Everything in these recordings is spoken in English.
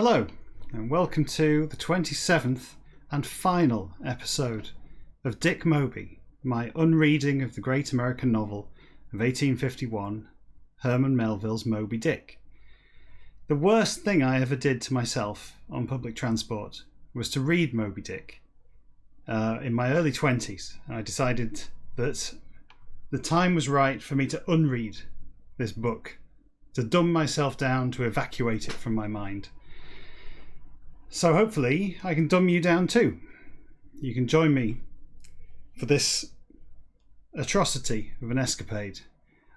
Hello, and welcome to the 27th and final episode of Dick Moby, my unreading of the great American novel of 1851, Herman Melville's Moby Dick. The worst thing I ever did to myself on public transport was to read Moby Dick. In my early 20s, I decided that the time was right for me to unread this book, to dumb myself down, to evacuate it from my mind. So hopefully I can dumb you down too. You can join me for this atrocity of an escapade.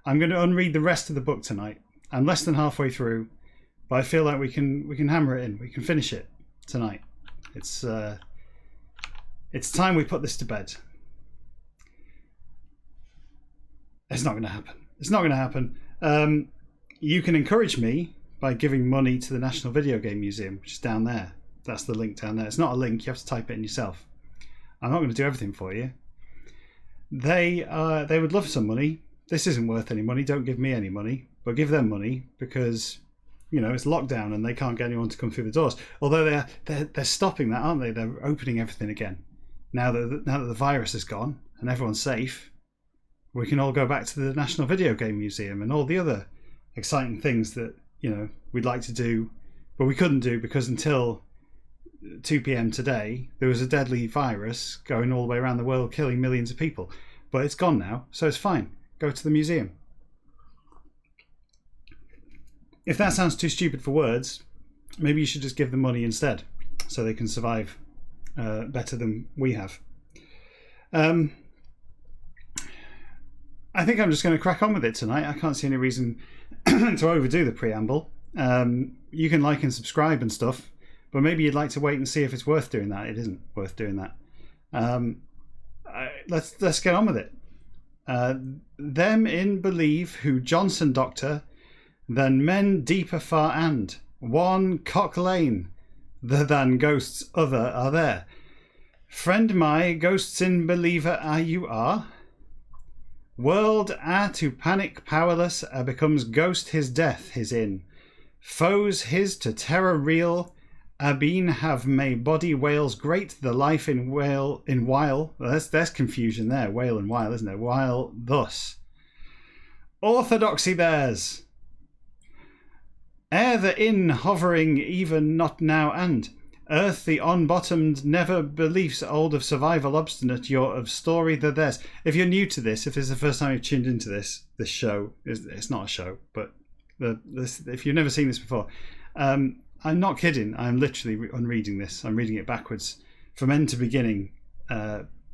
I'm going to unread the rest of the book tonight. I'm less than halfway through, but I feel like we can hammer it in. We can finish it tonight. It's time we put this to bed. It's not going to happen. It's not going to happen. You can encourage me by giving money to the National Video Game Museum, which is down there. That's the link down there. It's not a link. You have to type it in yourself. I'm not going to do everything for you. They would love some money. This isn't worth any money. Don't give me any money, but give them money because, you know, it's lockdown and they can't get anyone to come through the doors. Although they're stopping that, aren't they? They're opening everything again. Now that the virus is gone and everyone's safe, we can all go back to the National Video Game Museum and all the other exciting things that, you know, we'd like to do, but we couldn't do because until 2 p.m. today, there was a deadly virus going all the way around the world, killing millions of people. But it's gone now, so it's fine. Go to the museum. If that sounds too stupid for words, maybe you should just give them money instead, so they can survive better than we have. I think I'm just going to crack on with it tonight. I can't see any reason to overdo the preamble. You can like and subscribe and stuff, but maybe you'd like to wait and see if it's worth doing that. It isn't worth doing that. Let's get on with it. Them in believe who Johnson doctor, than men deeper far and one cock lane, the than ghosts other are there. Friend my, ghosts in believer are you are. World to panic powerless becomes ghost his death his in. Foes his to terror real, been have may body whales great the life in while. Well, there's confusion there. Whale and while, isn't there? While thus. Orthodoxy theirs. Ere the inn hovering even not now and. Earth the on-bottomed never beliefs old of survival obstinate your of story the theirs. If you're new to this, if this is the first time you've tuned into this show, it's not a show, but if you've never seen this before, I'm not kidding. I'm literally unreading this. I'm reading it backwards from end to beginning,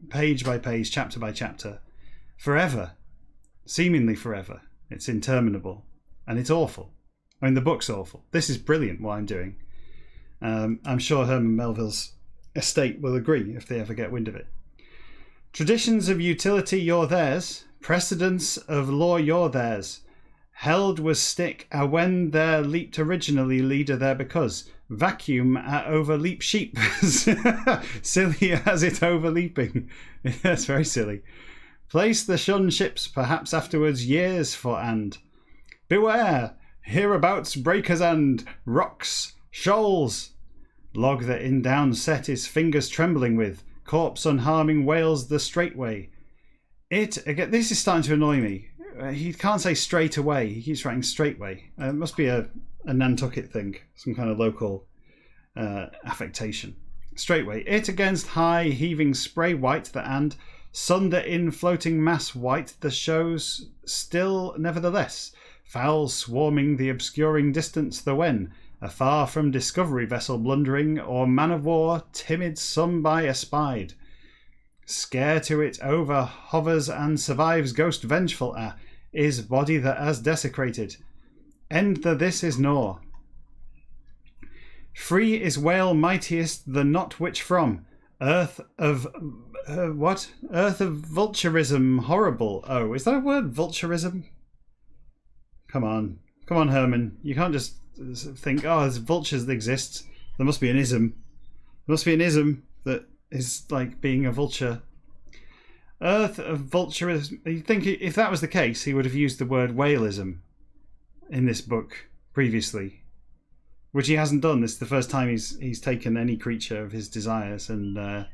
page by page, chapter by chapter, forever, seemingly forever. It's interminable and it's awful. I mean, the book's awful. This is brilliant what I'm doing. I'm sure Herman Melville's estate will agree if they ever get wind of it. Traditions of utility you're theirs, precedents of law you're theirs. Held was stick when there leaped originally leader there because vacuum overleap sheep. Silly as it overleaping. That's very silly. Place the shun ships perhaps afterwards years for and. Beware, hereabouts breakers and rocks, shoals. Log that in down set his fingers trembling with, corpse unharming whales the straightway. Again, this is starting to annoy me. He can't say straight away. He keeps writing straightway. It must be a Nantucket thing, some kind of local affectation. Straightway. It against high heaving spray white the and sunder in floating mass white the shows still nevertheless. Foul swarming the obscuring distance the when. Afar from discovery vessel blundering or man of war timid some by espied. Scare to it over hovers and survives ghost vengeful is body that as desecrated. End the this is nor. Free is whale mightiest the not which from. Earth of what? Earth of vulturism horrible. Oh, is that a word? Vulturism? Come on, Herman. You can't just think, oh, there's vultures that exist. There must be an ism. There must be an ism that is like being a vulture. Earth of vulturism. You think if that was the case, he would have used the word whaleism in this book previously. which he hasn't done. This is the first time he's taken any creature of his desires and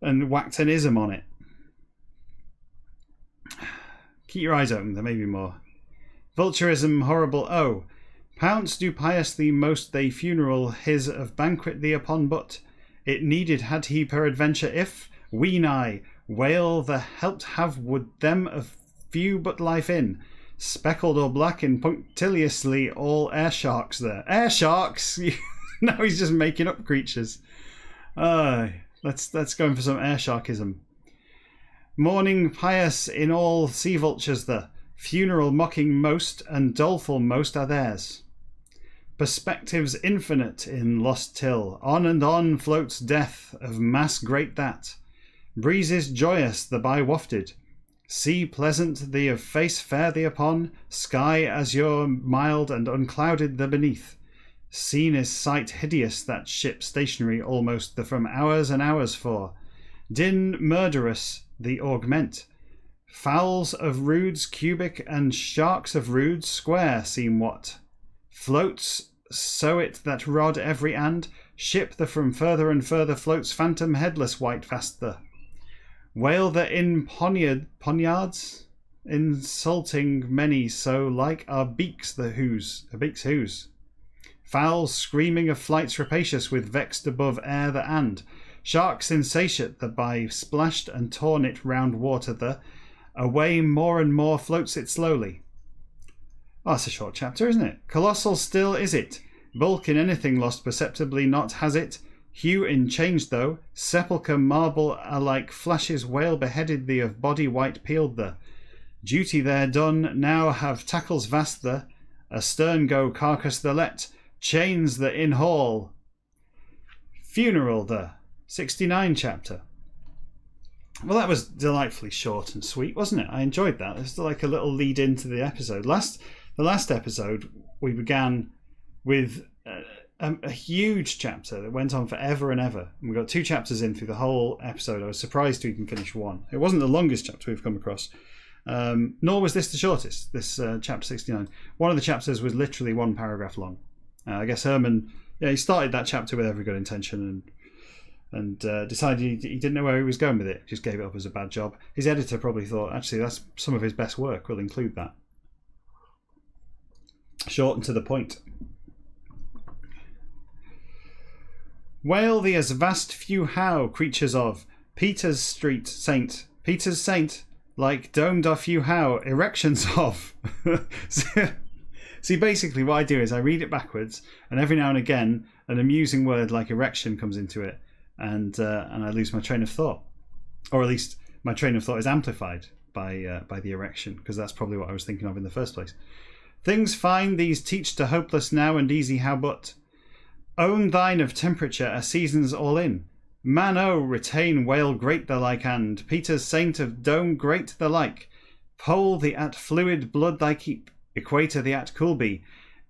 whacked an ism on it. Keep your eyes open, there may be more. Vulturism horrible, oh. Pounce do pious thee most they funeral his of banquet thee upon, but it needed had he peradventure if, ween I, whale the helped have would them of few but life in, speckled or black in punctiliously all air sharks there. Air sharks? Now he's just making up creatures. Let's go in for some air sharkism. Mourning pious in all sea vultures the funeral mocking most and doleful most are theirs. Perspectives infinite in lost till on and on floats death of mass great that. Breezes joyous the by wafted, sea pleasant the of face fair the upon, sky azure mild and unclouded the beneath. Seen is sight hideous that ship stationary almost the from hours and hours for. Din murderous the augment. Fowls of roods cubic and sharks of roods square seem what. Floats so it that rod every and, ship the from further and further floats phantom headless white faster. Whale the in poniards, insulting many so like are beaks the whose. Fowls screaming of flights rapacious with vexed above air the and. Sharks insatiate the by splashed and torn it round water the. Away more and more floats it slowly. Oh, that's a short chapter, isn't it? Colossal still is it. Bulk in anything lost perceptibly not has it. Hue in change though. Sepulchre marble alike flashes whale beheaded thee of body white peeled the. Duty there done now have tackles vast the. Astern go carcass the let. Chains the in hall. Funeral the. 69 chapter. Well, that was delightfully short and sweet, wasn't it? I enjoyed that. It was like a little lead into the episode. The last episode, we began with a huge chapter that went on forever and ever. And we got 2 chapters in through the whole episode. I was surprised to even finish one. It wasn't the longest chapter we've come across, nor was this the shortest, this chapter 69. One of the chapters was literally 1 paragraph long. I guess Herman, he started that chapter with every good intention and decided he didn't know where he was going with it. Just gave it up as a bad job. His editor probably thought, actually, that's some of his best work. We'll include that. Short and to the point. Wail thee as vast few how creatures of Peter's Saint, like domed are few how erections of. See, basically what I do is I read it backwards, and every now and again an amusing word like erection comes into it, and I lose my train of thought, or at least my train of thought is amplified by the erection, because that's probably what I was thinking of in the first place. Things fine these teach to hopeless now and easy how but. Own thine of temperature a seasons all in. Man oh, retain whale great the like and Peter's saint of dome great the like. Pole the at fluid blood thy keep. Equator the at cool be.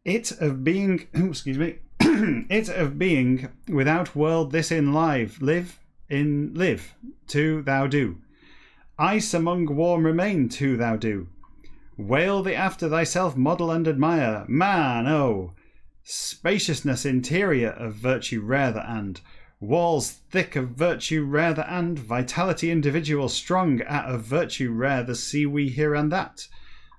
It of being it of being without world this in live live to thou do. Ice among warm remain to thou do. Whale the after thyself model and admire. Man oh, spaciousness interior of virtue rare the and. Walls thick of virtue rare the and. Vitality individual strong at of virtue rare the see we here and that.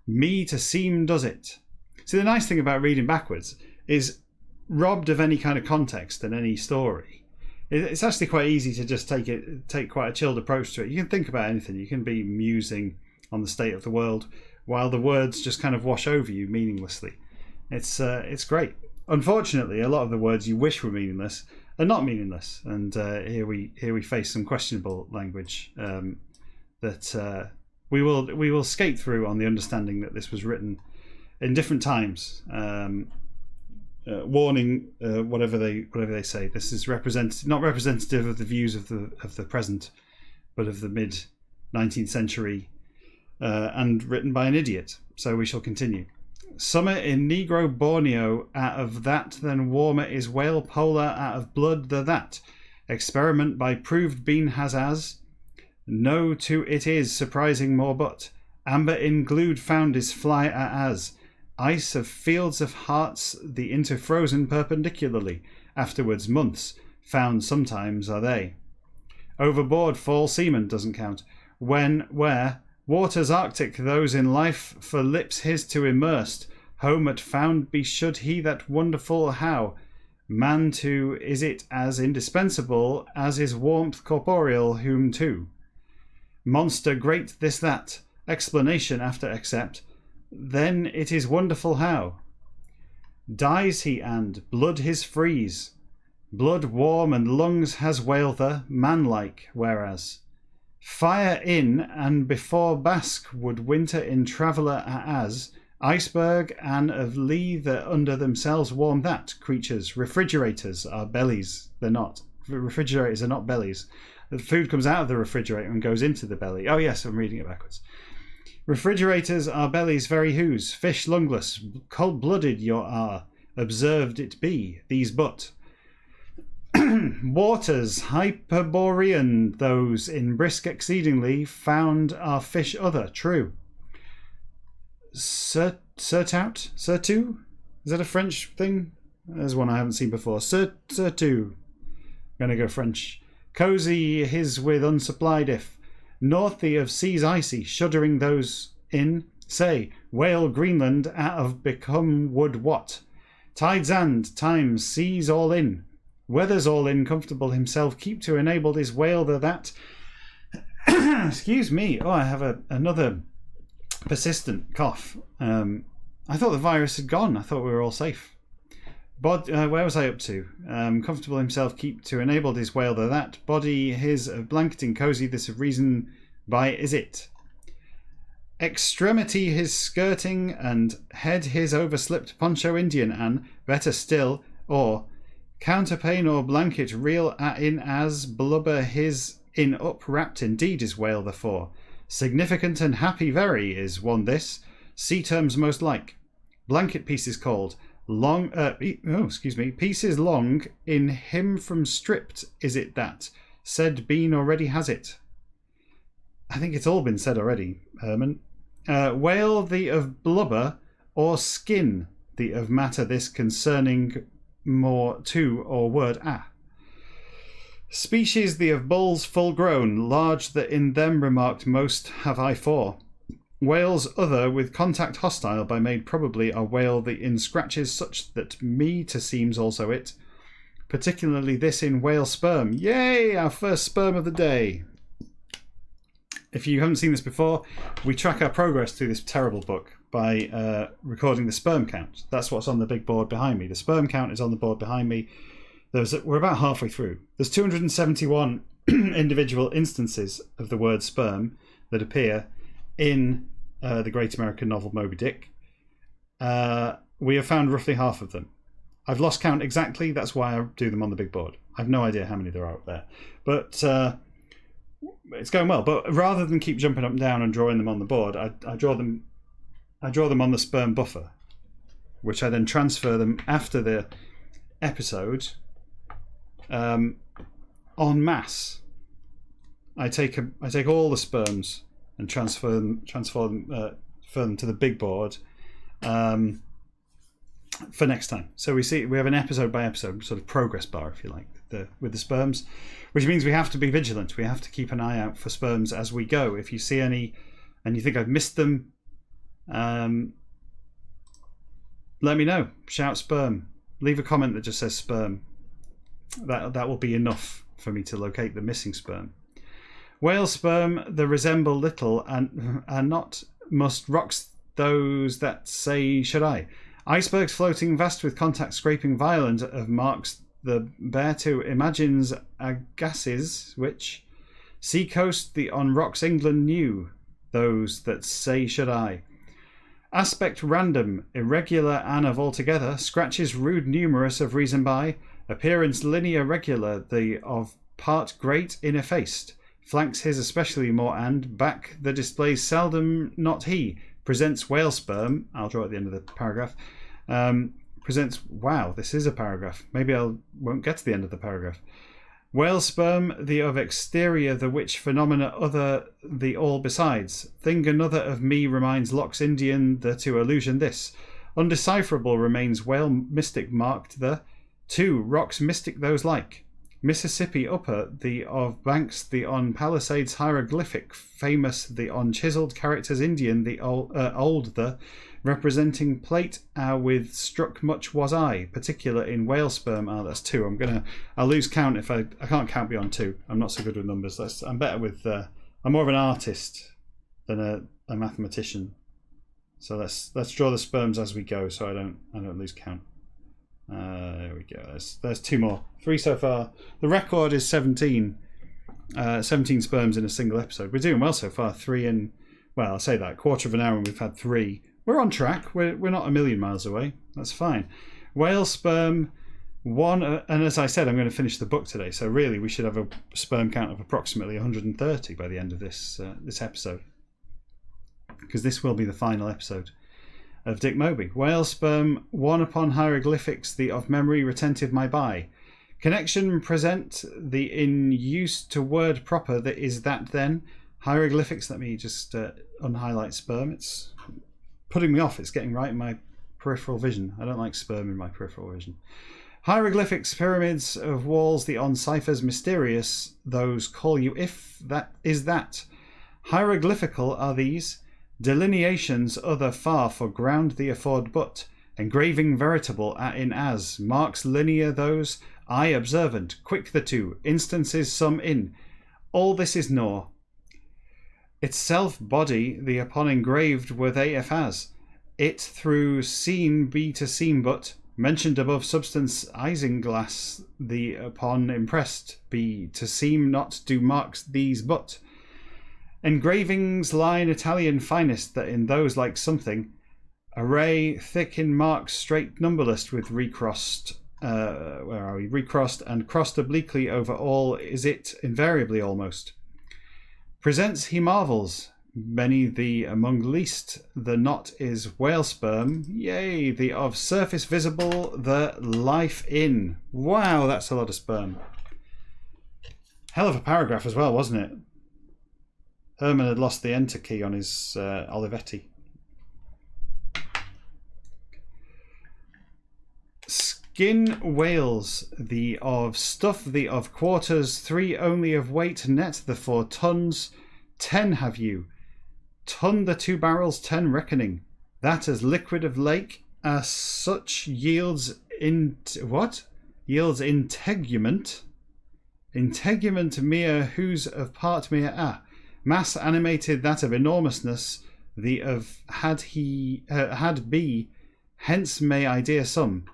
Me to seem does it. See, the nice thing about reading backwards is, robbed of any kind of context and any story, it's actually quite easy to just take quite a chilled approach to it. You can think about anything. You can be musing on the state of the world while the words just kind of wash over you meaninglessly. It's great. Unfortunately, a lot of the words you wish were meaningless are not meaningless, and here we face some questionable language that we will skate through on the understanding that this was written in different times. Warning, whatever they say, this is not representative of the views of the present, but of the mid 19th century, and written by an idiot. So we shall continue. Summer in Negro Borneo out of that, then warmer is whale polar out of blood the that. Experiment by proved been has as. No to it is surprising more but. Amber in glued found is fly as. ice of fields of hearts the interfrozen perpendicularly, afterwards months, found sometimes are they. Overboard fall seamen doesn't count. Where, waters arctic those in life for lips his to immersed, home at found be should he that wonderful how, man to is it as indispensable as is warmth corporeal whom to. Monster great this that, explanation after accept, then it is wonderful how. Dies he and blood his freeze, blood warm and lungs has whalther, manlike, whereas fire in and before bask would winter in traveller as iceberg and of lee that under themselves warm that creatures refrigerators are bellies. They're not. Refrigerators are not bellies. The food comes out of the refrigerator and goes into the belly. Oh yes, I'm reading it backwards. Refrigerators are bellies very whose, fish lungless, cold-blooded your are, observed it be, these but. Waters hyperborean those in brisk exceedingly, found are fish other, true. Surtout? Is that a French thing? There's one I haven't seen before. Surtout. Gonna go French. Cozy his with unsupplied if. Northy of seas icy, shuddering those in. Say, whale Greenland out of become wood what? Tides and times seas all in. Weather's all in, comfortable himself, keep to enabled his whale the that. Excuse me. Oh, I have another persistent cough. I thought the virus had gone. I thought we were all safe. But where was I up to? Comfortable himself, keep to enabled his whale the that. Body his of blanketing cozy, this of reason by is it. Extremity his skirting, and head his overslipped poncho Indian, and better still, or counterpane or blanket real in as blubber his in up wrapped indeed is whale the four. Significant and happy very is one this. Sea terms most like. Blanket pieces called. Long, pieces long in him from stripped is it that. Said been already has it. I think it's all been said already, Herman. Whale the of blubber or skin the of matter this concerning more to or word Species the of bulls full grown, large that in them remarked most have I for. Whales other with contact hostile by made probably are whale the in scratches such that me to seems also it. Particularly this in whale sperm. Yay! Our first sperm of the day. If you haven't seen this before, we track our progress through this terrible book by recording the sperm count. That's what's on the big board behind me. The sperm count is on the board behind me. We're about halfway through. There's 271 individual instances of the word sperm that appear in the great American novel Moby Dick. We have found roughly half of them. I've lost count exactly. That's why I do them on the big board. I've no idea how many there are out there. But it's going well. But rather than keep jumping up and down and drawing them on the board, I draw them on the sperm buffer, which I then transfer them after the episode en masse. I take all the sperms and transfer them to the big board for next time. So we have an episode by episode sort of progress bar, if you like, with the sperms, which means we have to be vigilant. We have to keep an eye out for sperms as we go. If you see any and you think I've missed them, let me know. Shout sperm. Leave a comment that just says sperm. That will be enough for me to locate the missing sperm. Whale sperm that resemble little and not must rocks those that say should I. Icebergs floating vast with contact scraping violent of marks the bear to imagines agasses which sea coast the on rocks England knew those that say should I. Aspect random, irregular and of altogether, scratches rude numerous of reason by, appearance linear regular, the of part great ineffaced, flanks his especially more and, back the displays seldom not he, presents whale sperm, I'll draw at the end of the paragraph, presents, wow, this is a paragraph, maybe I won't get to the end of the paragraph. Whale sperm, the of exterior, the which phenomena other, the all besides. Thing another of me reminds Locke's Indian, the to illusion this. Undecipherable remains whale mystic marked the 2. Rocks mystic those like. Mississippi upper, the of banks, the on palisades hieroglyphic, famous, the on chiseled characters Indian, the old, the representing plate, with struck much was I, particular in whale sperm. That's 2. I'll lose count if I can't count beyond 2. I'm not so good with numbers. I'm better with, I'm more of an artist than a mathematician. So let's draw the sperms as we go, so I don't lose count. There we go. There's 2 more. 3 so far. The record is 17. 17 sperms in a single episode. We're doing well so far. 3 in, well, I'll say that, quarter of an hour, and we've had 3. We're on track. We're not a million miles away. That's fine. Whale sperm 1, and as I said, I'm going to finish the book today. So really, we should have a sperm count of approximately 130 by the end of this episode, because this will be the final episode of Dick Moby. Whale sperm 1 upon hieroglyphics, the of memory retentive my by. Connection present the in use to word proper that is that then. Hieroglyphics, let me just unhighlight sperm. It's putting me off. It's getting right in my peripheral vision. I don't like sperm in my peripheral vision. Hieroglyphics, pyramids of walls, the on ciphers mysterious, those call you if that is that. Hieroglyphical are these. Delineations other far for ground the afford but. Engraving veritable in as. Marks linear those. Eye observant. Quick the 2. Instances some in. All this is nor. Itself body the upon engraved were they if as. It through seen be to seem but. Mentioned above substance isinglass the upon impressed be to seem not do marks these but. Engravings line Italian finest that in those like something. Array thick in marks straight numberless with recrossed. Where are we? Recrossed and crossed obliquely over all is it invariably almost. Presents he marvels. Many the among least the knot is whale sperm. Yea, the of surface visible the life in. Wow, that's a lot of sperm. Hell of a paragraph as well, wasn't it? Herman had lost the enter key on his Olivetti. Skin whales, the of stuff, the of quarters, 3 only of weight, net the 4 tons, 10 have you. Ton the 2 barrels, 10 reckoning. That as liquid of lake, as such yields in what? Yields integument. Integument mere whose of part mere mass animated that of enormousness, the of had be, hence may idea some.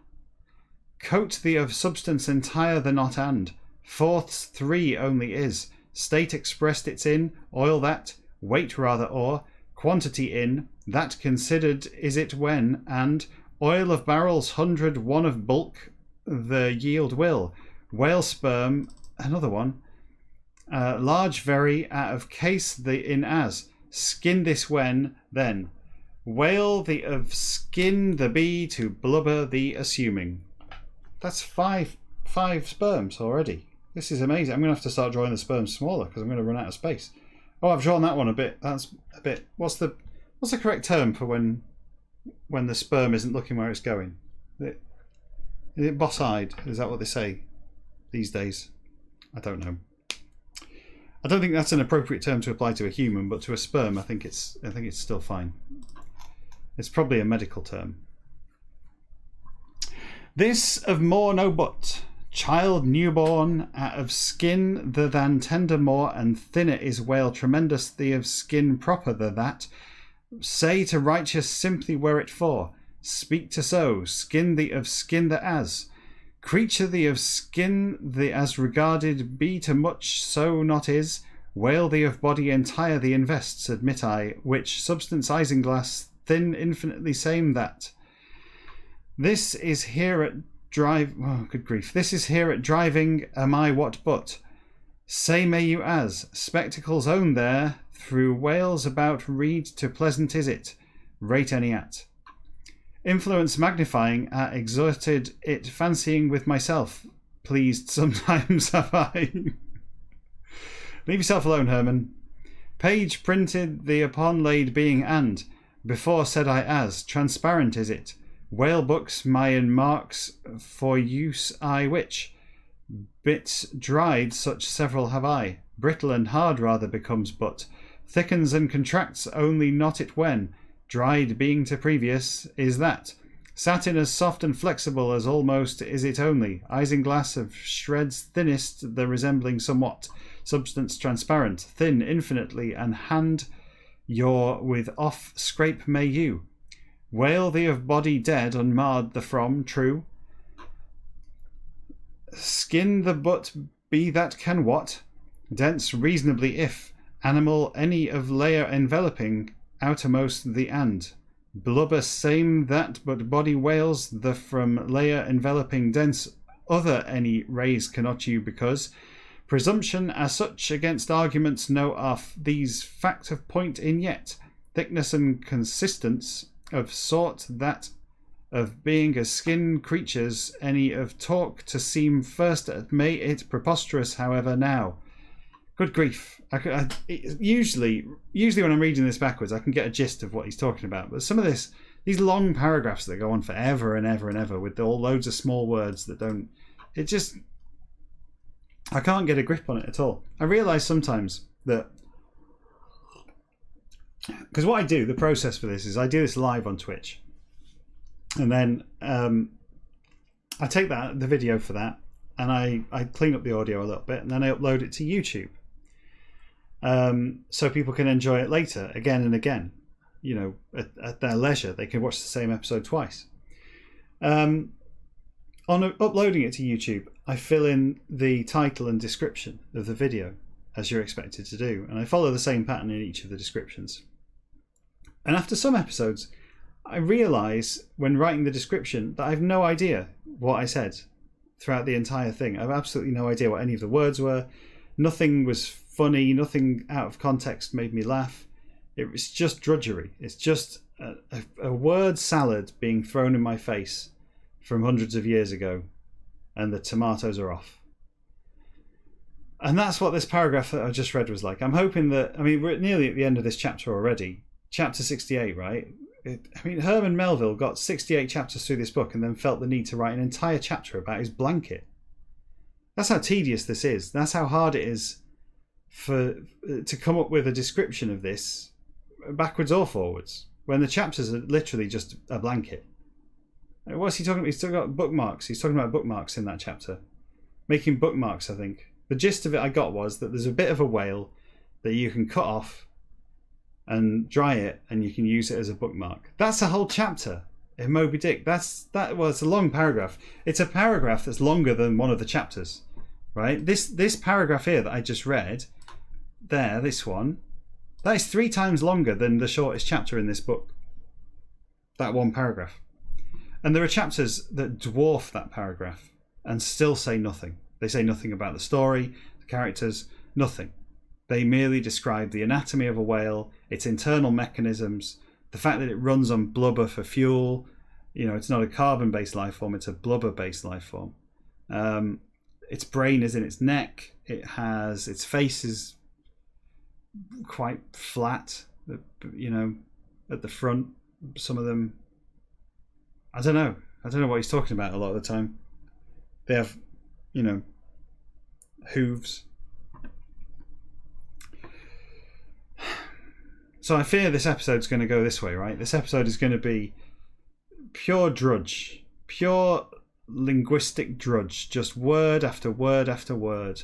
Coat the of substance entire the not and, fourths 3 only is, state expressed it's in, oil that, weight rather or, quantity in, that considered is it when, and oil of barrels 100 1 of bulk, the yield will, whale sperm, another one, large very out of case the in as, skin this when, then, whale the of skin the bee to blubber the assuming. That's five sperms already. This is amazing. I'm going to have to start drawing the sperms smaller because I'm going to run out of space. Oh, I've drawn that one a bit. That's a bit. What's the correct term for when the sperm isn't looking where it's going? Is it boss-eyed? Is that what they say these days? I don't know. I don't think that's an appropriate term to apply to a human, but to a sperm, I think it's still fine. It's probably a medical term. This of more no but, child newborn, out of skin the than tender more, and thinner is whale tremendous the of skin proper the that. Say to righteous simply were it for, speak to so, skin the of skin the as. Creature the of skin the as regarded be to much so not is, whale the of body entire the invests, admit I, which substance isinglass thin infinitely same that. This is here at drive. Oh, good grief! This is here at driving. Am I what but? Say may you as spectacles own there through whales about read to pleasant is it? Rate any at. Influence magnifying exerted it fancying with myself. Pleased sometimes have I. Leave yourself alone, Herman. Page printed the upon laid being and before said I as transparent is it? Whale books, Mayan marks, for use I which. Bits dried, such several have I. Brittle and hard rather becomes but. Thickens and contracts, only not it when. Dried being to previous, is that. Satin as soft and flexible as almost is it only. Isinglass of shreds thinnest, the resembling somewhat. Substance transparent, thin infinitely, and hand your with off scrape may you. Whale thee of body dead, unmarred the from, true. Skin the butt be that can what? Dense reasonably if. Animal any of layer enveloping, outermost the and. Blubber same that, but body whales the from layer enveloping dense other any raise cannot you because presumption as such against arguments no off these fact of point in yet thickness and consistence of sort that of being as skin creatures any of talk to seem first may it preposterous however now. Good grief. Usually when I'm reading this backwards, I can get a gist of what he's talking about. But some of these long paragraphs that go on forever and ever and ever with all loads of small words that don't... It just... I can't get a grip on it at all. I realise sometimes that... Because what I do, the process for this is I do this live on Twitch. And then I take the video for that, and I clean up the audio a little bit, and then I upload it to YouTube. So people can enjoy it later, again and again, at their leisure. They can watch the same episode twice. On uploading it to YouTube, I fill in the title and description of the video, as you're expected to do, and I follow the same pattern in each of the descriptions. And after some episodes, I realise when writing the description that I have no idea what I said throughout the entire thing. I have absolutely no idea what any of the words were. Nothing was funny, nothing out of context made me laugh. It was just drudgery. It's just a word salad being thrown in my face from hundreds of years ago, and the tomatoes are off. And that's what this paragraph that I just read was like. I'm hoping that, we're nearly at the end of this chapter already. Chapter 68, right? Herman Melville got 68 chapters through this book and then felt the need to write an entire chapter about his blanket. That's how tedious this is. That's how hard it is to come up with a description of this backwards or forwards when the chapters are literally just a blanket. What's he talking about? He's still got bookmarks. He's talking about bookmarks in that chapter. Making bookmarks, I think. The gist of it I got was that there's a bit of a whale that you can cut off and dry it, and you can use it as a bookmark. That's a whole chapter in Moby Dick. It's a long paragraph. It's a paragraph that's longer than one of the chapters, right? This paragraph here that I just read, this one, that is 3 times longer than the shortest chapter in this book. That one paragraph. And there are chapters that dwarf that paragraph and still say nothing. They say nothing about the story, the characters, nothing. They merely describe the anatomy of a whale, its internal mechanisms, the fact that it runs on blubber for fuel. It's not a carbon-based life form, it's a blubber-based life form. Its brain is in its neck. Its face is quite flat, at the front. Some of them, I don't know what he's talking about a lot of the time. They have, hooves. So I fear this episode's going to go this way, right? This episode is going to be pure drudge, pure linguistic drudge, just word after word after word.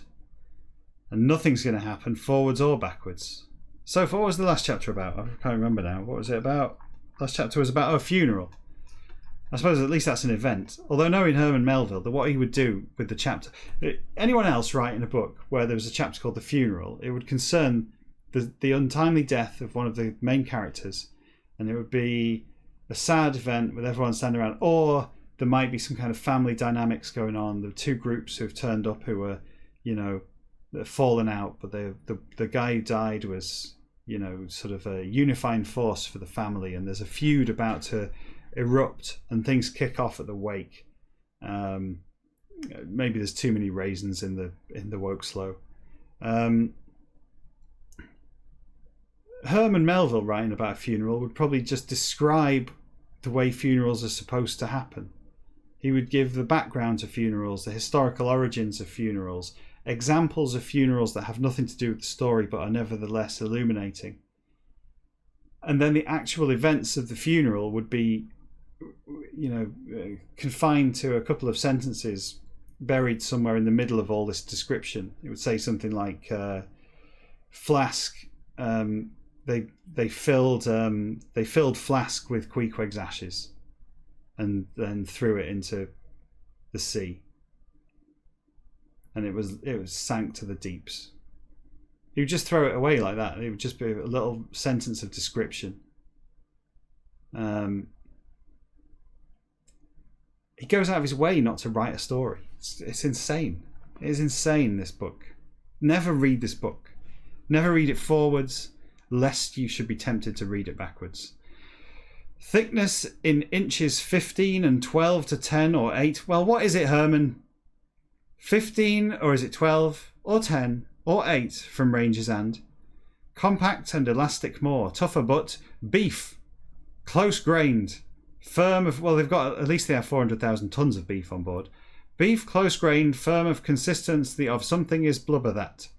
And nothing's going to happen forwards or backwards. So what was the last chapter about? I can't remember now. What was it about? Last chapter was about a funeral. I suppose at least that's an event. Although knowing Herman Melville, that what he would do with the chapter... Anyone else writing a book where there was a chapter called The Funeral, it would concern the untimely death of one of the main characters, and it would be a sad event with everyone standing around, or there might be some kind of family dynamics going on. There are 2 groups who have turned up who were, they've fallen out, but the guy who died was, sort of a unifying force for the family, and there's a feud about to erupt and things kick off at the wake. Maybe there's too many raisins in the woke slow. Herman Melville writing about a funeral would probably just describe the way funerals are supposed to happen. He would give the background to funerals, the historical origins of funerals, examples of funerals that have nothing to do with the story but are nevertheless illuminating. And then the actual events of the funeral would be, confined to a couple of sentences buried somewhere in the middle of all this description. It would say something like, Flask, they filled Flask with Queequeg's ashes and then threw it into the sea. And it was sank to the deeps. He would just throw it away like that. It would just be a little sentence of description. He goes out of his way not to write a story. It's insane. It is insane, this book. Never read this book. Never read it forwards, lest you should be tempted to read it backwards. Thickness in inches 15 and 12 to 10 or 8. Well, what is it, Herman? 15 or is it 12 or 10 or 8 from Ranger's End? Compact and elastic more. Tougher but beef. Close grained. Firm of, well, at least they have 400,000 tons of beef on board. Beef close grained, firm of consistency of something is blubber that.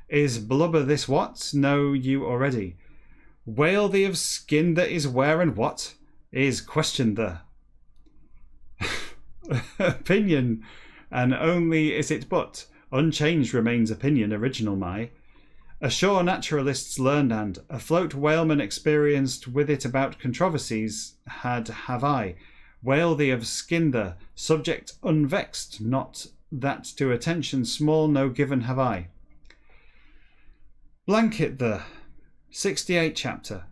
Is blubber this what? Know you already. Whale thee of skin that is where and what? Is question the. Opinion, and only is it but. Unchanged remains opinion, original my. Ashore naturalists learned and afloat whalemen experienced with it about controversies have I. Whale thee of skin the, subject unvexed, not that to attention small no given have I. Blanket the 68 chapter.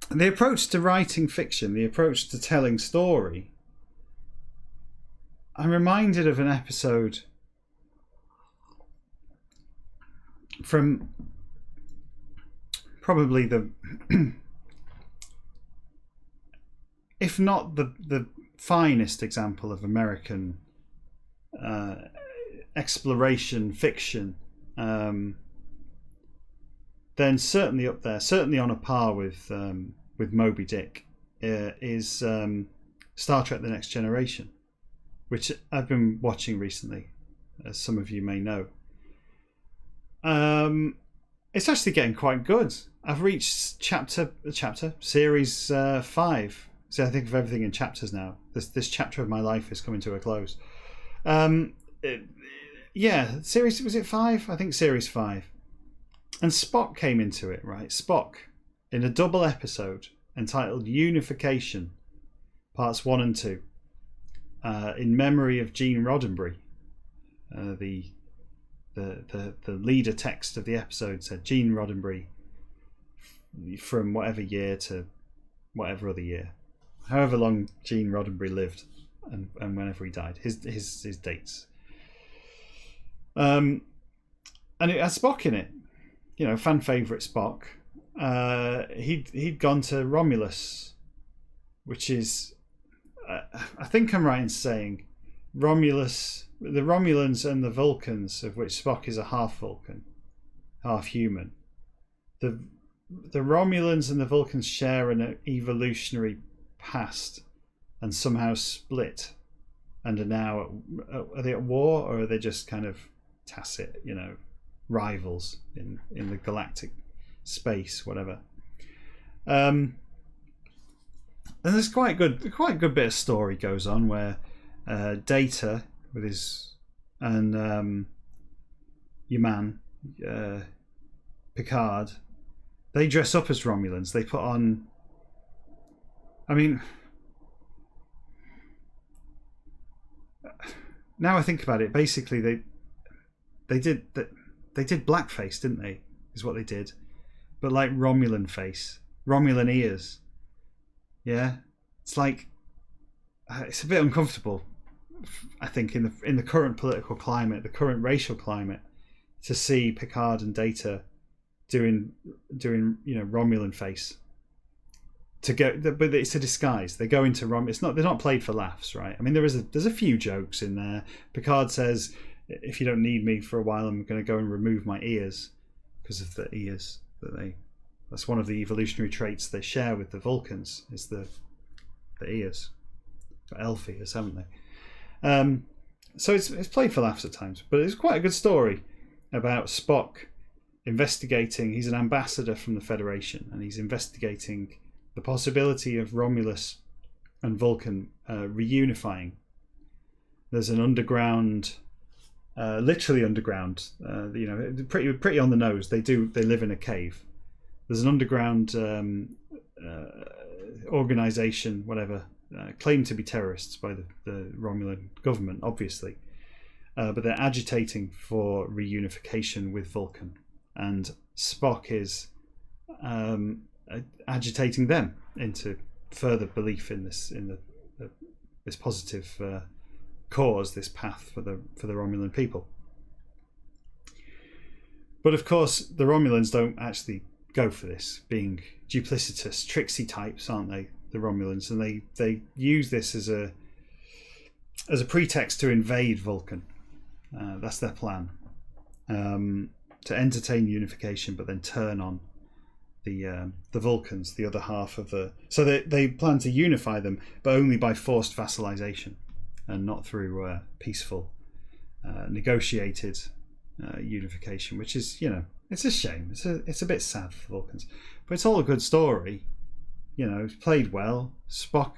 The approach to writing fiction, the approach to telling story. I'm reminded of an episode from probably the if not the finest example of American exploration fiction, then certainly up there, certainly on a par with Moby Dick, is Star Trek: The Next Generation, which I've been watching recently, as some of you may know. It's actually getting quite good. I've reached series 5. See, I think of everything in chapters now. This chapter of my life is coming to a close. Series, was it 5? I think series 5. And Spock came into it, right? Spock, in a double episode entitled Unification, parts 1 and 2, in memory of Gene Roddenberry. The leader text of the episode said Gene Roddenberry from whatever year to whatever other year, however long Gene Roddenberry lived, and whenever he died, his dates. And it has Spock in it, fan favourite Spock. He'd gone to Romulus, which is, I think I'm right in saying, Romulus. The Romulans and the Vulcans, of which Spock is a half Vulcan, half human. The Romulans and the Vulcans share an evolutionary past and somehow split and are now are they at war, or are they just kind of tacit, rivals in the galactic space, whatever. And there's quite a good bit of story goes on where Data with his and your man Picard, they dress up as Romulans. They put on, now I think about it, basically they did blackface, didn't they? Is what they did, but like Romulan face, Romulan ears. Yeah, it's like it's a bit uncomfortable, I think, in the current political climate, the current racial climate, to see Picard and Data doing Romulan face. But it's a disguise. They go into they're not played for laughs, right? there's a few jokes in there. Picard says, "If you don't need me for a while, I'm going to go and remove my ears," because of the ears that's one of the evolutionary traits they share with the Vulcans, is the the ears. Got elf ears, haven't they? So it's played for laughs at times, but it's quite a good story about Spock investigating. He's an ambassador from the Federation, and he's investigating the possibility of Romulus and Vulcan reunifying. There's an underground, literally underground, pretty on the nose. They live in a cave. There's an underground organization, whatever, claimed to be terrorists by the Romulan government, obviously, but they're agitating for reunification with Vulcan, and Spock is agitating them into further belief in this, this positive cause, this path for the Romulan people. But of course, the Romulans don't actually go for this, being duplicitous, tricksy types, aren't they? The Romulans, and they use this as a pretext to invade Vulcan. That's their plan, to entertain unification, but then turn on the Vulcans, the other half of the. So they plan to unify them, but only by forced vassalization, and not through peaceful, negotiated unification. Which is, it's a shame. It's a bit sad for the Vulcans, but it's all a good story. It's played well. Spock,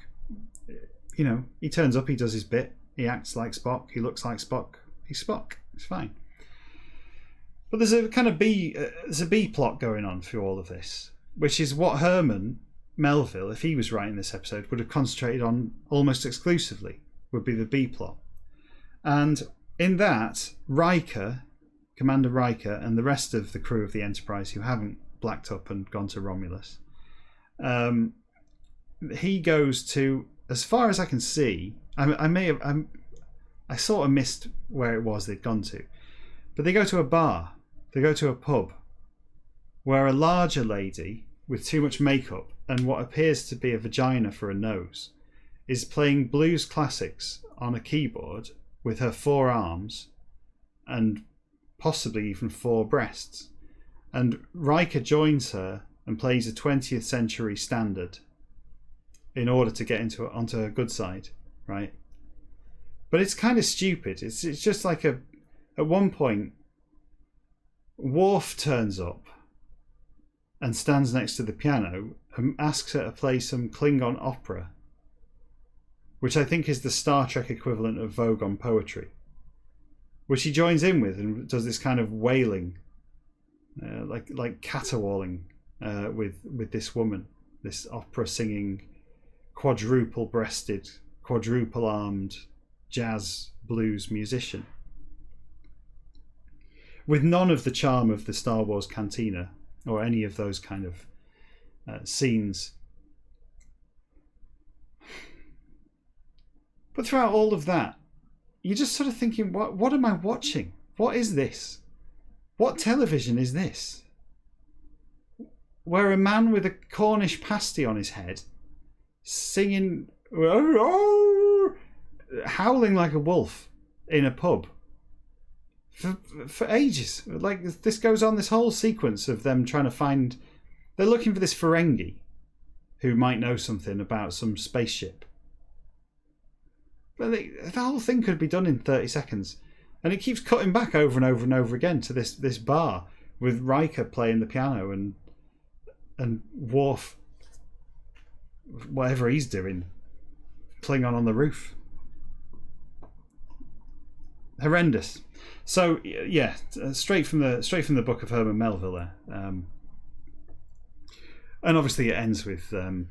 he turns up, he does his bit, he acts like Spock, he looks like Spock. He's Spock. It's fine. But there's a kind of B plot going on through all of this, which is what Herman Melville, if he was writing this episode, would have concentrated on almost exclusively, would be the B plot. And in that, Commander Riker, and the rest of the crew of the Enterprise who haven't blacked up and gone to Romulus, he goes to, as far as I can see, I sort of missed where it was they'd gone to, but they go to a bar, they go to a pub, where a larger lady with too much makeup and what appears to be a vagina for a nose is playing blues classics on a keyboard with her 4 arms and possibly even 4 breasts. And Riker joins her and plays a 20th century standard in order to get onto her good side, right? But it's kind of stupid. It's just like at one point, Worf turns up and stands next to the piano and asks her to play some Klingon opera, which I think is the Star Trek equivalent of Vogon poetry, which he joins in with and does this kind of wailing, like caterwauling with this woman, this opera singing, quadruple-breasted, quadruple-armed jazz blues musician, with none of the charm of the Star Wars cantina or any of those kind of scenes. But throughout all of that, you're just sort of thinking, what am I watching? What is this? What television is this? Where a man with a Cornish pasty on his head, singing, howling like a wolf in a pub for ages. Like, this goes on, this whole sequence of them trying to find, they're looking for this Ferengi who might know something about some spaceship. But the whole thing could be done in 30 seconds. And it keeps cutting back over and over and over again to this bar with Riker playing the piano and Worf, whatever he's doing, Klingon on the roof. Horrendous. So yeah, straight from the book of Herman Melville there, and obviously it ends with a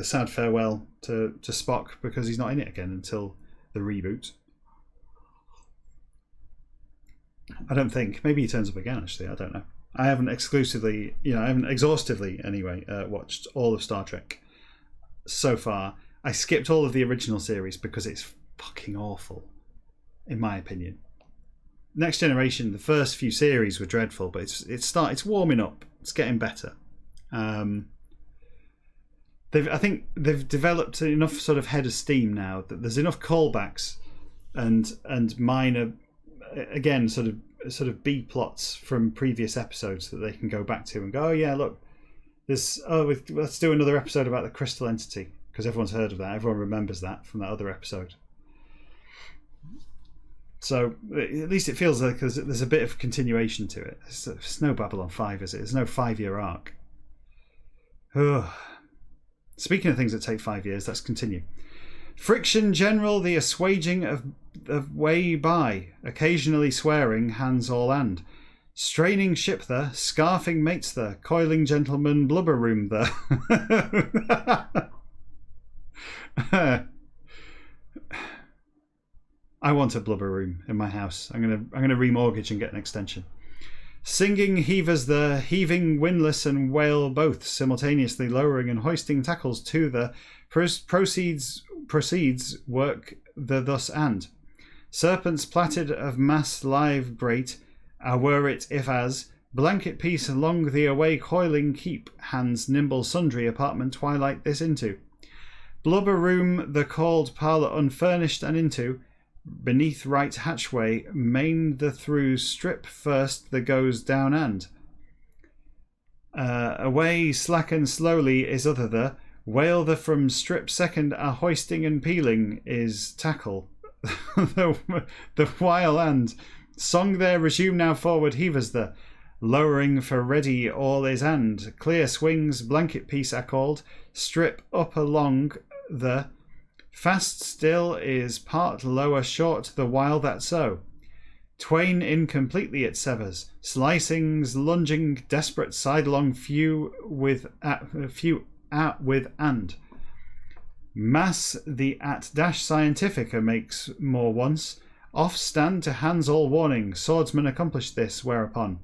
sad farewell to Spock, because he's not in it again until the reboot. I don't think. Maybe he turns up again. Actually, I don't know. I haven't exhaustively anyway watched all of Star Trek so far. I skipped all of the original series because it's fucking awful, in my opinion. Next Generation, the first few series were dreadful, but it's warming up. It's getting better. I think they've developed enough sort of head of steam now that there's enough callbacks and minor, again, sort of B plots from previous episodes that they can go back to and go, oh yeah, look, let's do another episode about the crystal entity, because everyone's heard of that. Everyone remembers that from that other episode. So at least it feels like there's a bit of continuation to it. It's no Babylon 5, is it? There's no 5-year arc. Ugh. Speaking of things that take 5 years, let's continue. Friction general, the assuaging of way by, occasionally swearing, hands all and. Straining ship there, scarfing mates there, coiling gentleman blubber room there. I want a blubber room in my house. I'm gonna remortgage and get an extension. Singing heavers there, heaving windlass and whale both, simultaneously lowering and hoisting tackles to the proceeds work the thus and. Serpents plaited of mass live great, were it if as, blanket piece along the away coiling keep, hands nimble sundry apartment twilight this into. Blubber room the called parlour unfurnished and into, beneath right hatchway, main the through strip first the goes down and. Away slacken slowly is other the, whale the from strip second a hoisting and peeling is tackle. the while and song there resume now forward heavers the, lowering for ready all is and, clear swings blanket piece are called, strip up along the, fast still is part lower short the while that so. Twain incompletely it severs, slicings lunging desperate sidelong few with and. Mass the at dash scientifica makes more once, off stand to hands all warning, swordsman accomplish this, whereupon.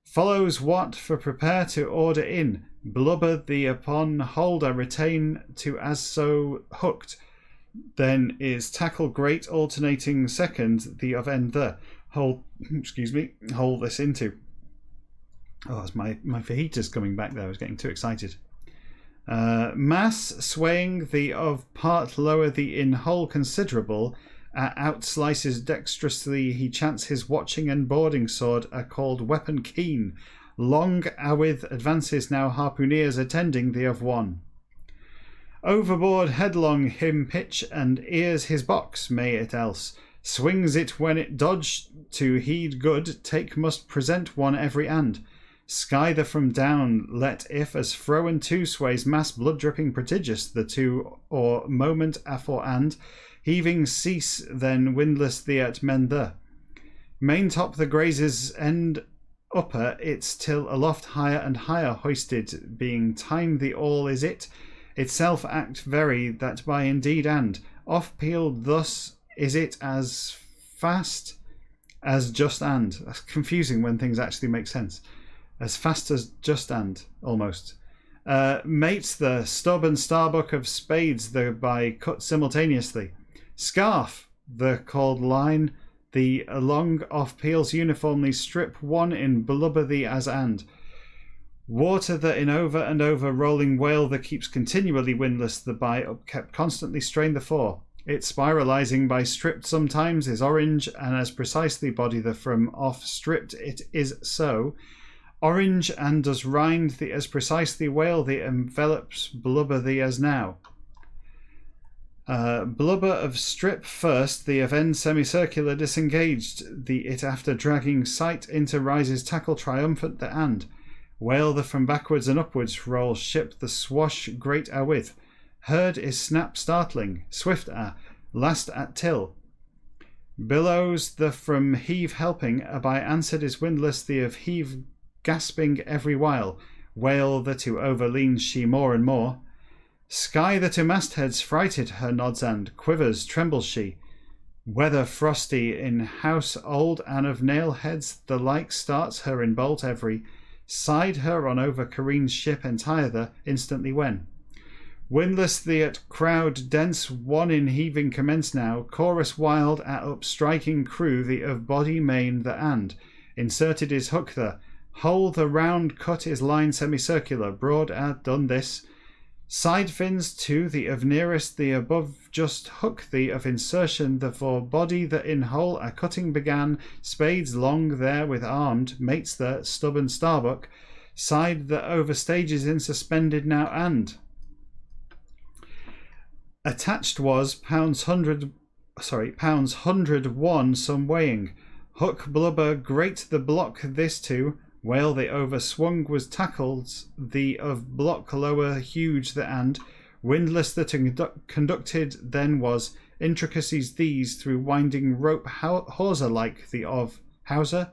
Follows what for prepare to order in, blubber the upon holder retain to as so hooked, then is tackle great alternating second the of end the hold hold this into. Oh, that's my fajitas coming back there. I was getting too excited. Mass swaying the of part lower the in whole considerable out slices dexterously he chants his watching and boarding sword are called weapon keen long with advances now harpooneers attending the of one. Overboard headlong him pitch and ears his box, may it else. Swings it when it dodge to heed good, take must present one every and. Sky the from down, let if as fro and two sways mass blood dripping prodigious, the two or moment afore and, heaving cease then windless the at mend the. Main top the grazes end upper its till aloft higher and higher hoisted, being time the all is it, itself act very that by indeed and off peeled thus is it as fast as just and. That's confusing when things actually make sense. As fast as just and almost. Mates the stub and starbuck of spades thereby cut simultaneously. Scarf the called line the along off peels uniformly strip one in blubber the as and. Water the in over and over rolling whale that keeps continually windless the by up kept constantly strain the fore. It spiralizing by stripped sometimes is orange and as precisely body the from off stripped it is so. Orange and does rind the as precisely whale the envelops blubber the as now. Blubber of strip first the event semicircular disengaged the it after dragging sight into rises tackle triumphant the and. Whale the from backwards and upwards roll ship the swash great with. Herd is snap startling, swift last at till. Billows the from heave helping, by answered is windless the of heave gasping every while. Whale the to overleans she more and more. Sky the to mastheads frighted her nods and quivers trembles she. Weather frosty in house old and of nail heads the like starts her in bolt every. Side her on over careen's ship entire the instantly when. Windless the at crowd dense one in heaving commence now, chorus wild at up striking crew the of body main the and, inserted is hook the, whole the round cut is line semicircular, broad at done this, side fins to the of nearest the above just hook the of insertion the for body the in whole a cutting began, spades long there with armed, mates the stubborn starbuck, side the over stages in suspended now and. Attached was pounds 101 some weighing. Hook blubber great the block this to. Whale the overswung was tackled, the of block lower huge the and. Windlass that conducted then was. Intricacies these through winding rope hawser like the of hawser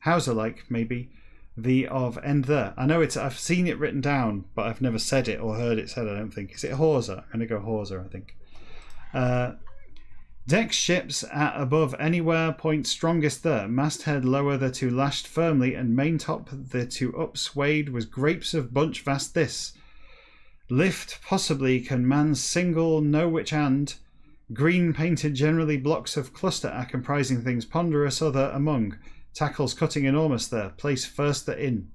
like maybe the of end there. I know it's I've seen it written down, but I've never said it or heard it said. I don't think. Is it hawser? I'm gonna go hawser. I think. Deck ships at above anywhere point strongest there. Masthead lower the two lashed firmly and maintop the two up swayed was grapes of bunch vast this. Lift possibly can man single know which and. Green painted generally blocks of cluster are comprising things ponderous other among. Tackles cutting enormous there. Place first the in.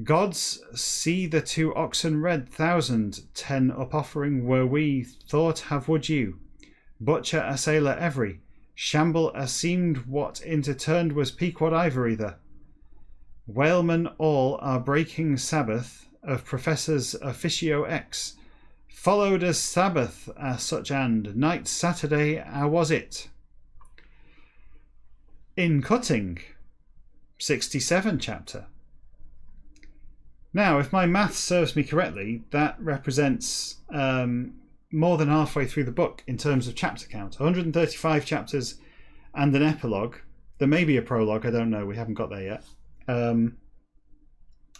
Gods see the two oxen red 10 up offering were we thought have would you. Butcher a sailor every. Shamble a seemed what interturned was Pequod ivory there. Whalemen all are breaking Sabbath of professors officio ex. Followed as Sabbath such and night Saturday was it. In cutting 67 chapter. Now if my math serves me correctly, that represents more than halfway through the book in terms of chapter count. 135 chapters and an epilogue. There may be a prologue, I don't know, we haven't got there yet.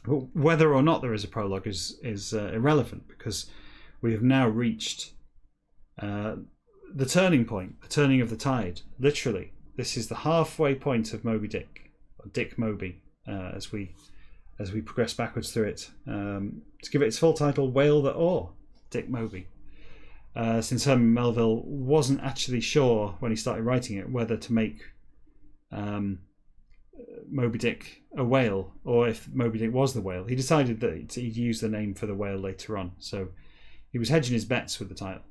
Whether or not there is a prologue is irrelevant, because we have now reached the turning point, the turning of the tide. Literally, this is the halfway point of Moby Dick, or Dick Moby, as we progress backwards through it. To give it its full title, Whale the Oar, Dick Moby. Since Herman Melville wasn't actually sure when he started writing it whether to make Moby Dick a whale or if Moby Dick was the whale, he decided that he'd use the name for the whale later on. So he was hedging his bets with the title.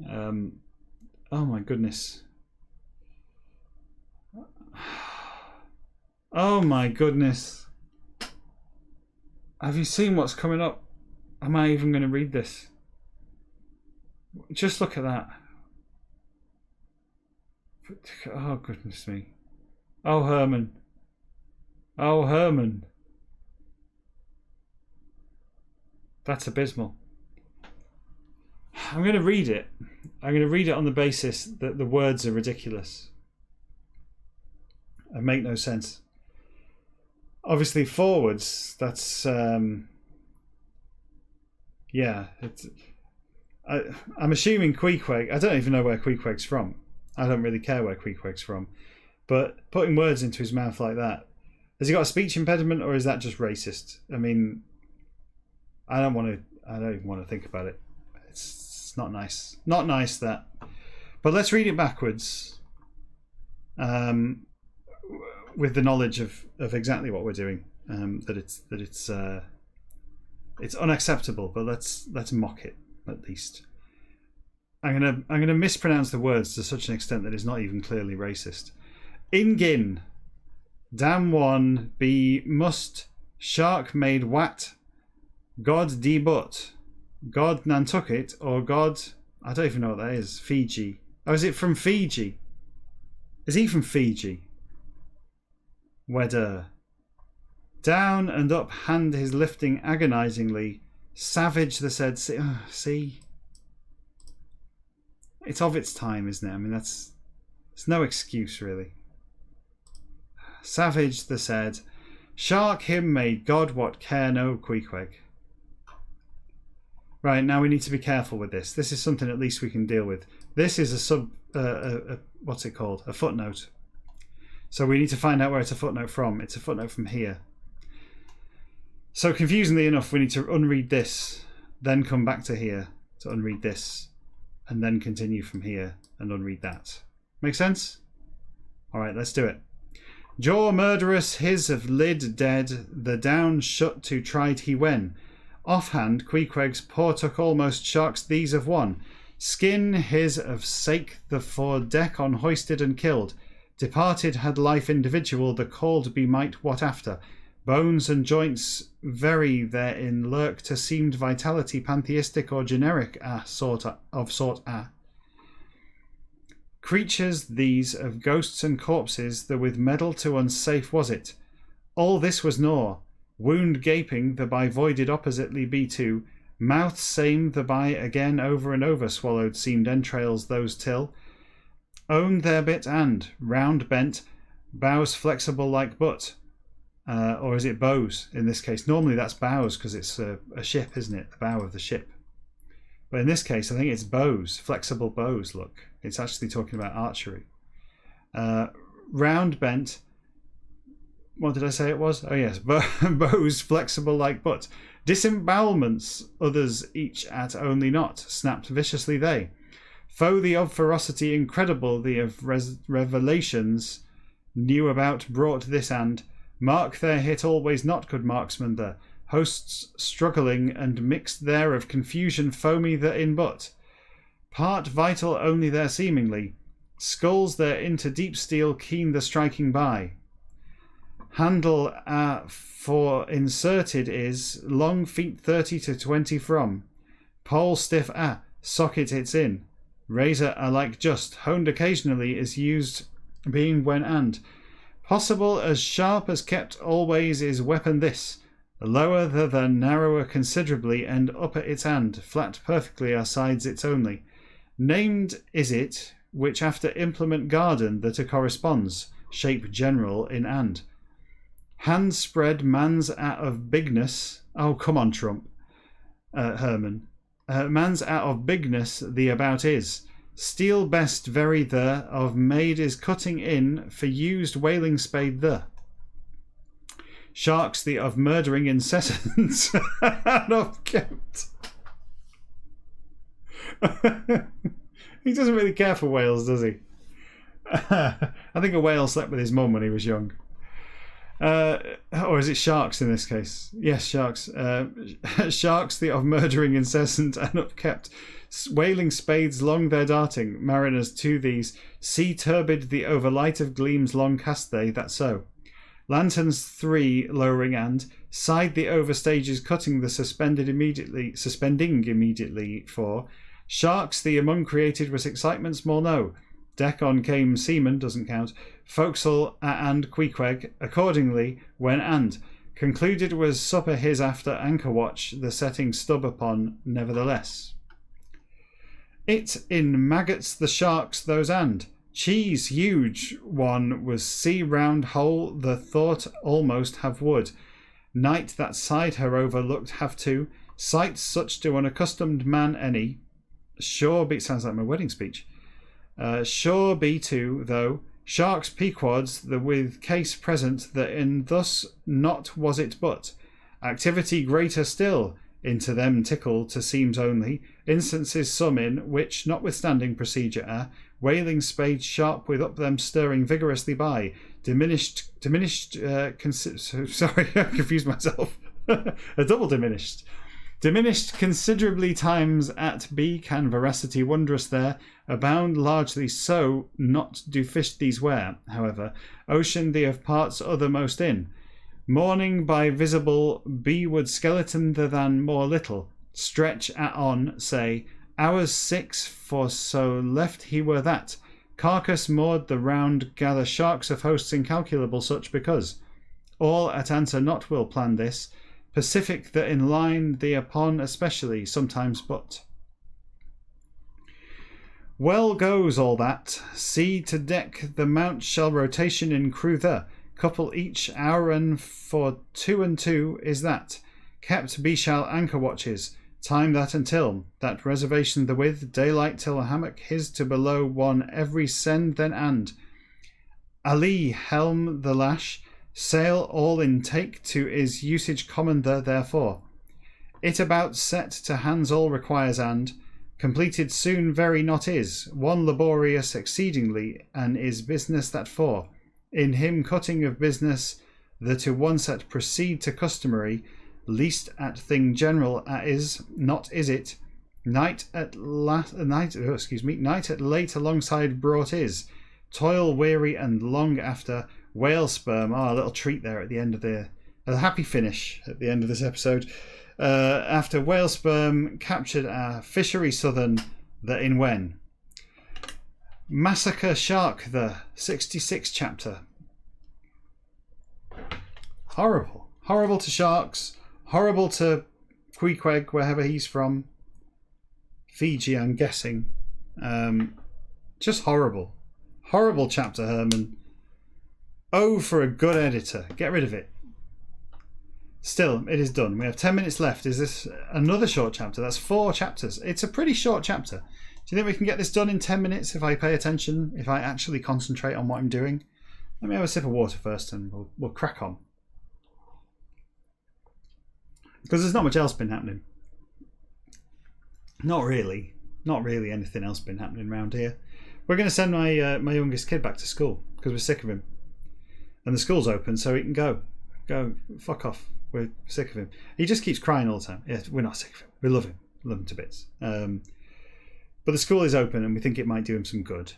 Oh my goodness. Oh my goodness. Have you seen what's coming up? Am I even going to read this? Just look at that. Oh goodness me. Oh Herman. Oh Herman. That's abysmal. I'm going to read it. I'm going to read it on the basis that the words are ridiculous and make no sense. Obviously forwards, that's yeah, I'm assuming Queequeg. I don't even know where Queequeg's from. I don't really care where Queequeg's from, but putting words into his mouth like that, has he got a speech impediment or is that just racist? I mean, I don't even want to think about it. It's not nice. Not nice, that. But let's read it backwards, with the knowledge of exactly what we're doing. That it's unacceptable, but let's mock it at least. I'm gonna mispronounce the words to such an extent that it's not even clearly racist. Ingin, damn one be must shark made wat, God de but, God Nantucket or God, I don't even know what that is. Fiji. Oh, is it from Fiji? Is he from Fiji? Wedder. Down and up hand his lifting agonizingly. Savage the said, see? It's of its time, isn't it? I mean, it's no excuse, really. Savage the said, shark him made God what care no Queequeg. Right, now we need to be careful with this. This is something at least we can deal with. This is what's it called? A footnote. So we need to find out where it's a footnote from. It's a footnote from here. So confusingly enough, we need to unread this, then come back to here to unread this, and then continue from here and unread that. Make sense? All right, let's do it. Jaw murderous his of lid dead, the down shut to tried he wen. Offhand Queequeg's poor took almost sharks these of one. Skin his of sake the fore deck on hoisted and killed. Departed had life individual, the called be might what after. Bones and joints very therein lurk to seemed vitality pantheistic or generic sort. Creatures these of ghosts and corpses, the with meddle to unsafe was it. All this was nor. Wound gaping, the by voided oppositely be to. Mouth same, the by again over and over swallowed seemed entrails those till. Owned their bit and, round bent, bows flexible like butt. Or is it bows in this case? Normally that's bows because it's a ship, isn't it? The bow of the ship. But in this case, I think it's bows, flexible bows, look. It's actually talking about archery. Round bent. What did I say it was? Oh yes, bows flexible like butt. Disembowelments, others each at only not, snapped viciously they. Foe the of ferocity incredible, the of revelations knew about brought this and mark their hit always not good marksman the hosts struggling and mixed there of confusion foamy the in but part vital only there seemingly skulls there into deep steel keen the striking by handle for inserted is long feet 30 to 20 from pole stiff socket it's in razor alike just honed occasionally is used being when and possible as sharp as kept always is weapon this. Lower the narrower considerably and upper its hand, flat perfectly are sides its only. Named is it, which after implement garden that a corresponds, shape general in and. Hand spread man's out of bigness. Oh, come on, Trump. Herman. Man's out of bigness the about is. Steel best very the of made is cutting in for used whaling spade the. Sharks the of murdering incessant and of kept. He doesn't really care for whales, does he? I think a whale slept with his mum when he was young. Or is it sharks in this case? Yes, sharks. Sharks the of murdering incessant and upkept. Whaling spades long their darting, mariners to these. Sea turbid the over light of gleams long cast they, that so. Lanterns 3 lowering and side the over stages cutting the suspending immediately for. Sharks the among created was excitement small no. Deck on came seaman, doesn't count. Forecastle and queequeg, accordingly, when and. Concluded was supper his after anchor watch, the setting stub upon, nevertheless. It in maggots the sharks those and. Cheese huge one was sea round hole the thought almost have would. Night that side her overlooked have to. Sights such to unaccustomed man any. Sure be sounds like my wedding speech. Sure be too, though, sharks pequods the with case present that in thus not was it but activity greater still into them tickle to seems only instances some in which notwithstanding procedure whaling spades sharp with up them stirring vigorously by sorry I confused myself a double diminished considerably times at B can veracity wondrous there abound largely so not do fish these where however ocean the of parts othermost in morning by visible B would skeleton than more little stretch at on say hours 6 for so left he were that carcass moored the round gather sharks of hosts incalculable such because all at answer not will plan this Pacific that in line the upon especially sometimes but. Well goes all that. See to deck the mount shall rotation in crew the couple each hour and for 2 and 2 is that. Kept be shall anchor watches. Time that until that reservation the with daylight till a hammock his to below one every send then and. Ali helm the lash. Sail all in take to is usage common therefore. It about set to hands all requires and completed soon very not is one laborious exceedingly and is business that for in him cutting of business the to one set proceed to customary least at thing general is not is it night at late alongside brought is toil weary and long after whale sperm. A little treat there at the end of the a happy finish at the end of this episode. After whale sperm captured our fishery southern the Inwen. Massacre Shark, the 66th chapter. Horrible. Horrible to sharks. Horrible to Queequeg, wherever he's from. Fiji, I'm guessing. Just horrible. Horrible chapter, Herman. Oh, for a good editor. Get rid of it. Still, it is done. We have 10 minutes left. Is this another short chapter? That's 4 chapters. It's a pretty short chapter. Do you think we can get this done in 10 minutes if I pay attention, if I actually concentrate on what I'm doing? Let me have a sip of water first and we'll crack on. Because there's not much else been happening. Not really. Not really anything else been happening around here. We're going to send my my youngest kid back to school because we're sick of him. And the school's open so he can go. Go, fuck off. We're sick of him. He just keeps crying all the time. Yeah, we're not sick of him. We love him. Love him to bits. But the school is open and we think it might do him some good.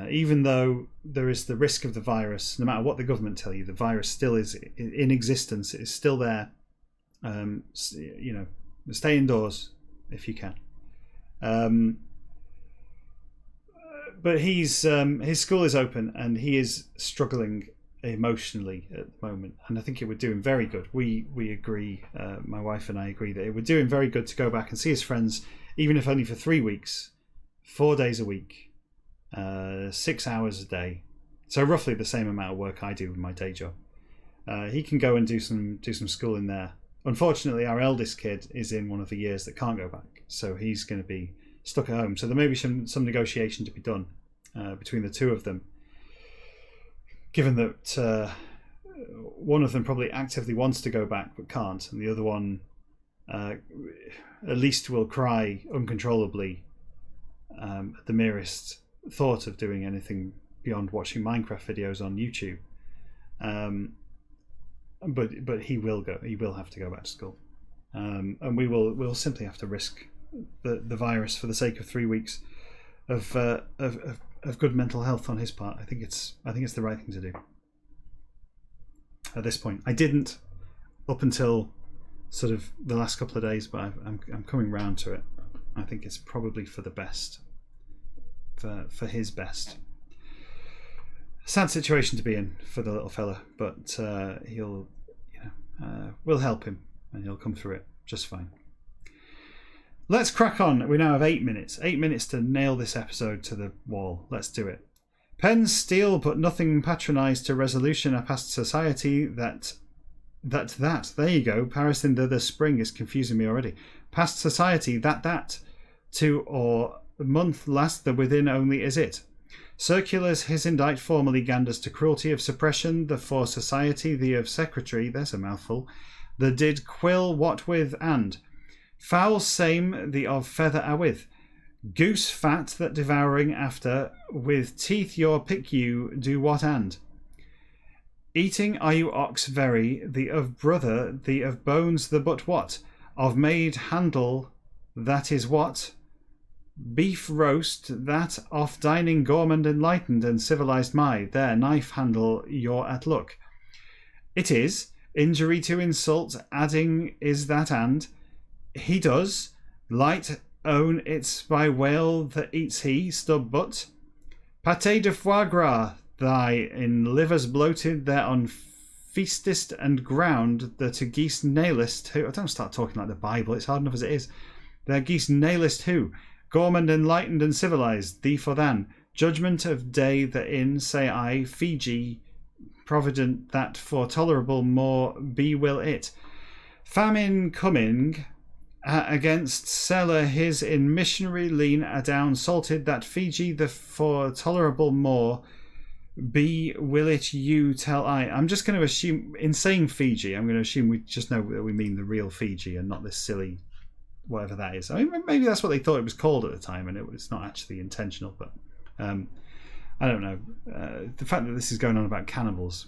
Even though there is the risk of the virus, no matter what the government tell you, the virus still is in existence. It is still there. You know, stay indoors if you can. But his school is open and he is struggling emotionally at the moment, and I think it would do him very good. We agree, my wife and I agree that it would do him very good to go back and see his friends, even if only for 3 weeks, 4 days a week, 6 hours a day, so roughly the same amount of work I do with my day job. He can go and do some schooling there. Unfortunately, our eldest kid is in one of the years that can't go back, so he's going to be stuck at home. So there may be some negotiation to be done between the two of them, given that one of them probably actively wants to go back but can't, and the other one at least will cry uncontrollably at the merest thought of doing anything beyond watching Minecraft videos on YouTube. But he will go. He will have to go back to school, and we'll simply have to risk the virus for the sake of 3 weeks of good mental health on his part. I think it's the right thing to do at this point. I didn't up until sort of the last couple of days, but I'm coming round to it. I think it's probably for the best, for his best. Sad situation to be in for the little fella, but we'll help him and he'll come through it just fine. Let's crack on. We now have 8 minutes. 8 minutes to nail this episode to the wall. Let's do it. Pens steel, but nothing patronised to resolution a past society that. There you go. Paris in the spring is confusing me already. Past society that. 2 or month last the within only is it. Circulars his indict formally ganders to cruelty of suppression, the for society, the of secretary, there's a mouthful, the did quill what with and. Foul same the of feather a with. Goose fat that devouring after, with teeth your pick you do what and. Eating are you ox very, the of brother, the of bones the but what, of maid handle that is what. Beef roast that off dining gourmand enlightened and civilized my, there knife handle your at look. It is, injury to insult, adding is that and. He does, light own it's by whale that eats he, stub but. Pâté de foie gras, thy in livers bloated there on feastest and ground, the to geese nailest who. I don't start talking like the Bible, it's hard enough as it is. Their geese nailest who. Gourmand enlightened and civilized, thee for than. Judgment of day the in, say I, Fiji, provident that for tolerable more be will it. Famine coming against seller his in missionary lean adown salted that Fiji the for tolerable more be will it you tell I. I'm just going to assume, in saying Fiji, I'm going to assume we just know that we mean the real Fiji and not this silly whatever that is. I mean, maybe that's what they thought it was called at the time, and it's not actually intentional. But I don't know. The fact that this is going on about cannibals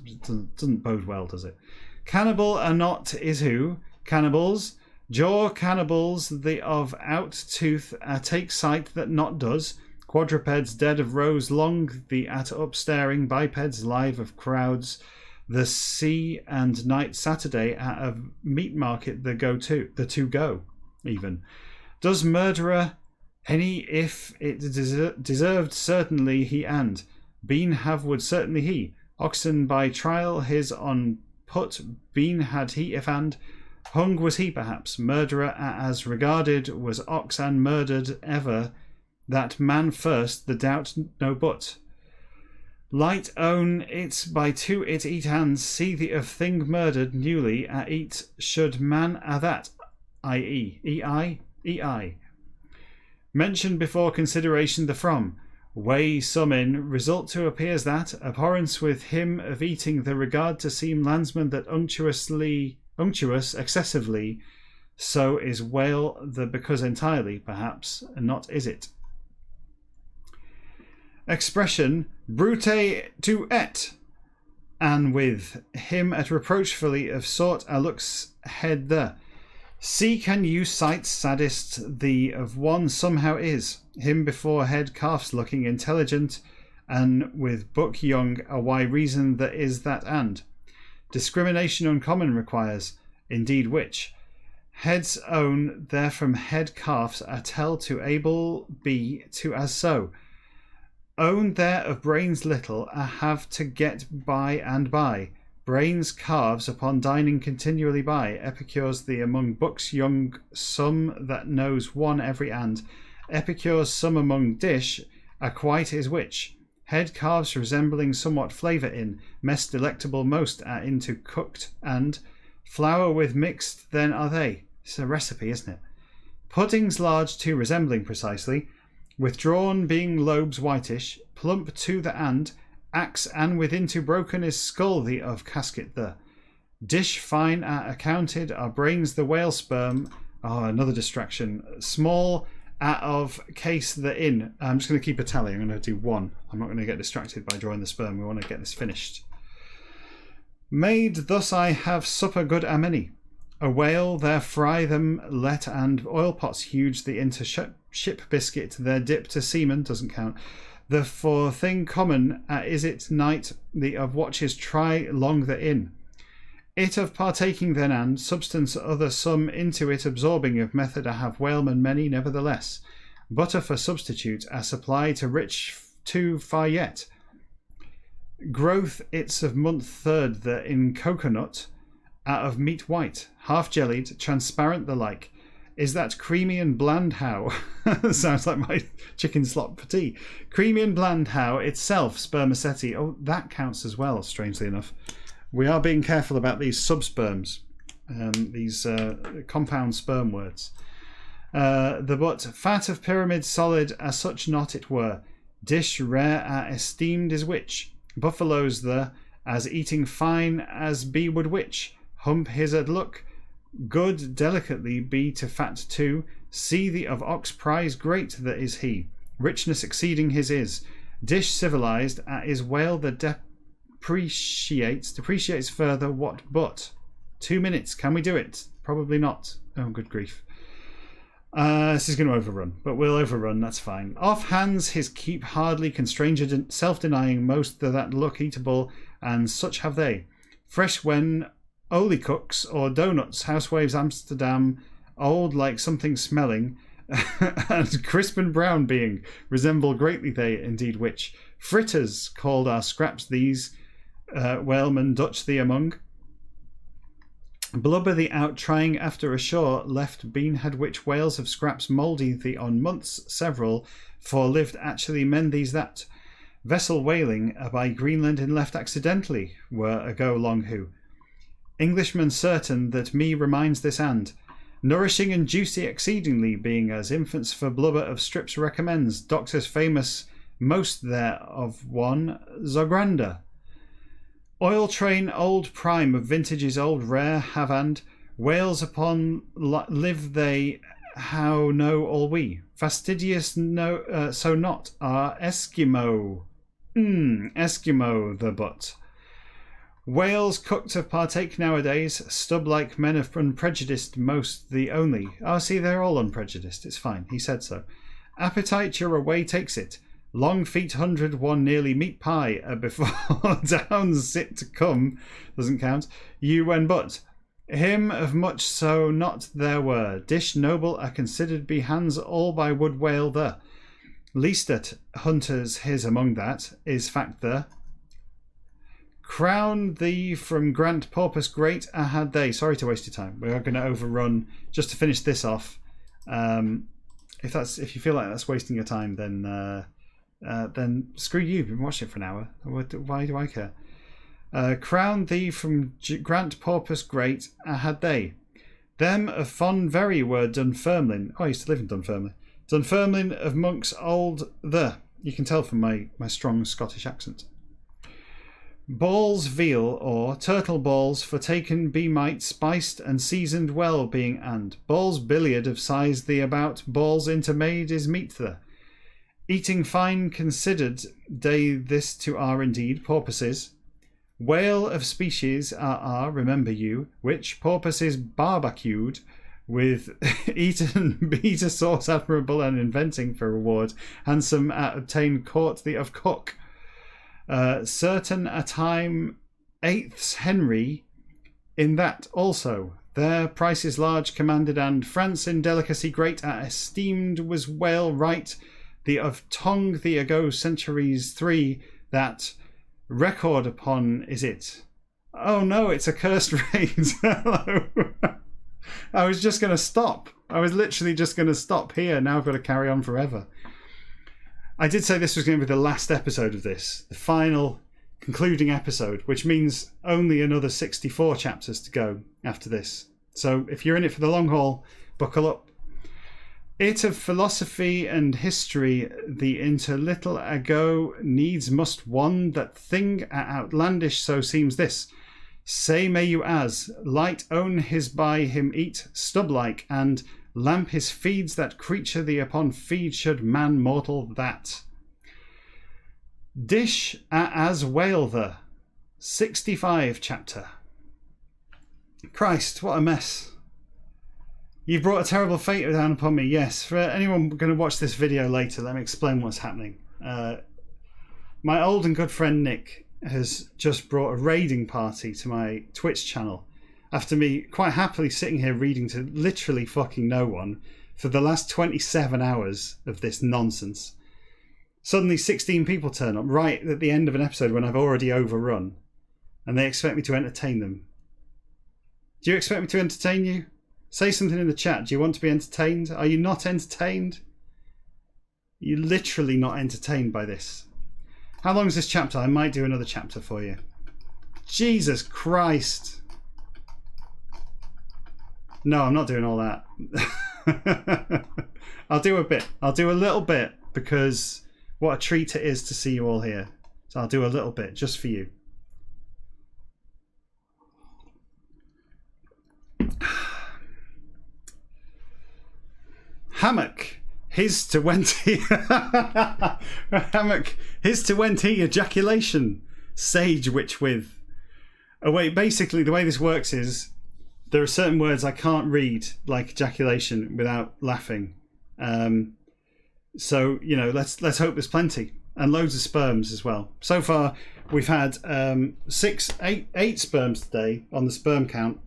doesn't bode well, does it? Cannibal are not is who cannibals. Jaw cannibals the of out tooth take sight that not does. Quadrupeds dead of rose long the at up staring bipeds live of crowds. The sea and night Saturday at a meat market the two go, even. Does murderer any if it deserved certainly he and, been have would certainly he, oxen by trial his on put, been had he if and, hung was he perhaps, murderer as regarded was ox and murdered ever, that man first, the doubt no but. Light own it by two it eat and see the of thing murdered newly a eat should man a that, i.e. ei. Mentioned before consideration the from, way some in, result to appears that, abhorrence with him of eating the regard to seem landsman that unctuous excessively, so is whale the because entirely, perhaps, and not is it. Expression brute to et, and with him at reproachfully of sort a looks head the. See can you sight saddest the of one somehow is, him before head calves looking intelligent, and with book young a why reason that is that and. Discrimination uncommon requires, indeed which. Heads own there from head calves a tell to able be to as so. Own there of brains little a have to get by and by. Brains calves upon dining continually by. Epicures the among books young some that knows one every and. Epicures some among dish a quite is which. Head calves resembling somewhat flavour in. Mess delectable most are into cooked and. Flour with mixed then are they. It's a recipe, isn't it? Puddings large too resembling precisely. Withdrawn being lobes whitish, plump to the and, axe and within to broken is skull the of casket the. Dish fine are accounted are brains the whale sperm. Oh, another distraction. Small are of case the in. I'm just going to keep a tally. I'm going to do one. I'm not going to get distracted by drawing the sperm. We want to get this finished. Made thus I have supper good a many. A whale there fry them let and oil pots huge the into ship biscuit their dip to seamen doesn't count. The for thing common is it night the of watches try long the in. It of partaking then and substance other some into it absorbing of method I have whalemen many nevertheless. Butter for substitute a supply to rich too far yet. Growth it's of month third the in coconut of meat white, half jellied, transparent the like. Is that creamy and bland how? Sounds like my chicken slop for tea. Creamy and bland how itself, spermaceti. Oh, that counts as well, strangely enough. We are being careful about these subsperms, these compound sperm words. The but, fat of pyramid solid as such not it were. Dish rare esteemed is which. Buffaloes the, as eating fine as be would which. Hump his at look, good delicately be to fat too. See the of ox prize great that is he. Richness exceeding his is. Dish civilized is whale that depreciates further what but. 2 minutes, can we do it? Probably not. Oh, good grief. This is going to overrun, but we'll overrun, that's fine. Off hands his keep hardly constrained, self-denying most that look eatable, and such have they. Fresh when Oli cooks or donuts, housewaves Amsterdam, old like something smelling, and crisp and brown being, resemble greatly they indeed which. Fritters called are scraps these, whalemen Dutch the among. Blubber the out trying after a shore left bean had which whales of scraps mouldy the on months several, for lived actually men these that. Vessel whaling by Greenland in left accidentally were ago long who. Englishman certain that me reminds this and. Nourishing and juicy exceedingly being as infants for blubber of strips recommends. Doctors famous most there of one Zogranda. Oil train old prime of vintages old rare have and. Whales upon live they how know all we. Fastidious no so not are Eskimo. Eskimo the but. Whales cooked of partake nowadays, stub like men of unprejudiced most the only. Oh, see, they're all unprejudiced. It's fine. He said so. Appetite your away takes it. Long feet 101 nearly meat pie, before downs sit to come, doesn't count, you when but. Him of much so not there were. Dish noble are considered be hands all by wood whale the. Least at hunters his among that is fact the. Crown thee from grant porpoise great had they. Sorry to waste your time. We are going to overrun just to finish this off. If you feel like that's wasting your time, then screw you. You've been watching it for an hour. Why do I care? Crown thee from grant porpoise great had they. Them of fond very were Dunfermline. Oh, I used to live in Dunfermline. Dunfermline of monks old the. You can tell from my strong Scottish accent. Balls veal or turtle balls for taken be might spiced and seasoned well being and balls billiard of size the about balls intermade is meat the. Eating fine considered they this to are indeed porpoises. Whale of species are remember you, which porpoises barbecued with eaten beta sauce admirable and inventing for reward handsome at obtain court the of cook. Certain a time 8th Henry in that also their prices large commanded and France in delicacy great esteemed was whale right the of tongue the ago centuries 3 that record upon is it. Oh no, it's a cursed raid. Hello. I was just going to stop. I was literally just going to stop here. Now I've got to carry on forever. I did say this was going to be the last episode of this, the final concluding episode, which means only another 64 chapters to go after this. So if you're in it for the long haul, buckle up. It of philosophy and history, the inter little ago needs must one that thing outlandish so seems this. Say may you as light own his by him eat stub like and lamp his feeds that creature the upon feed should man mortal that. Dish as whale the 65 chapter. Christ, what a mess. You've brought a terrible fate down upon me. Yes, for anyone going to watch this video later, let me explain what's happening. My old and good friend Nick has just brought a raiding party to my Twitch channel after me quite happily sitting here reading to literally fucking no one for the last 27 hours of this nonsense. Suddenly 16 people turn up right at the end of an episode when I've already overrun, and they expect me to entertain them. Do you expect me to entertain you? Say something in the chat. Do you want to be entertained? Are you not entertained? You're literally not entertained by this. How long is this chapter? I might do another chapter for you. Jesus Christ. No, I'm not doing all that. I'll do a bit. I'll do a little bit because what a treat it is to see you all here. So I'll do a little bit just for you. Hammock, his to went he. Hammock, his to went he. Ejaculation, sage which with. Oh wait, basically the way this works is there are certain words I can't read, like ejaculation, without laughing. So you know, let's hope there's plenty and loads of sperms as well. So far, we've had 8 sperms today on the sperm count.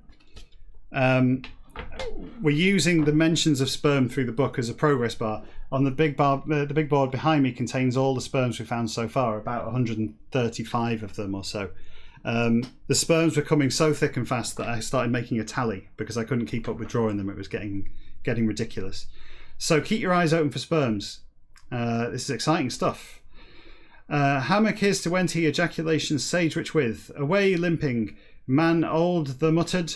We're using the mentions of sperm through the book as a progress bar. On the big bar, the big board behind me contains all the sperms we've found so far, about 135 of them or so. The sperms were coming so thick and fast that I started making a tally because I couldn't keep up with drawing them. It was getting ridiculous. So keep your eyes open for sperms. This is exciting stuff. Hammock is to went he ejaculation sage which with. Away limping, man old the muttered.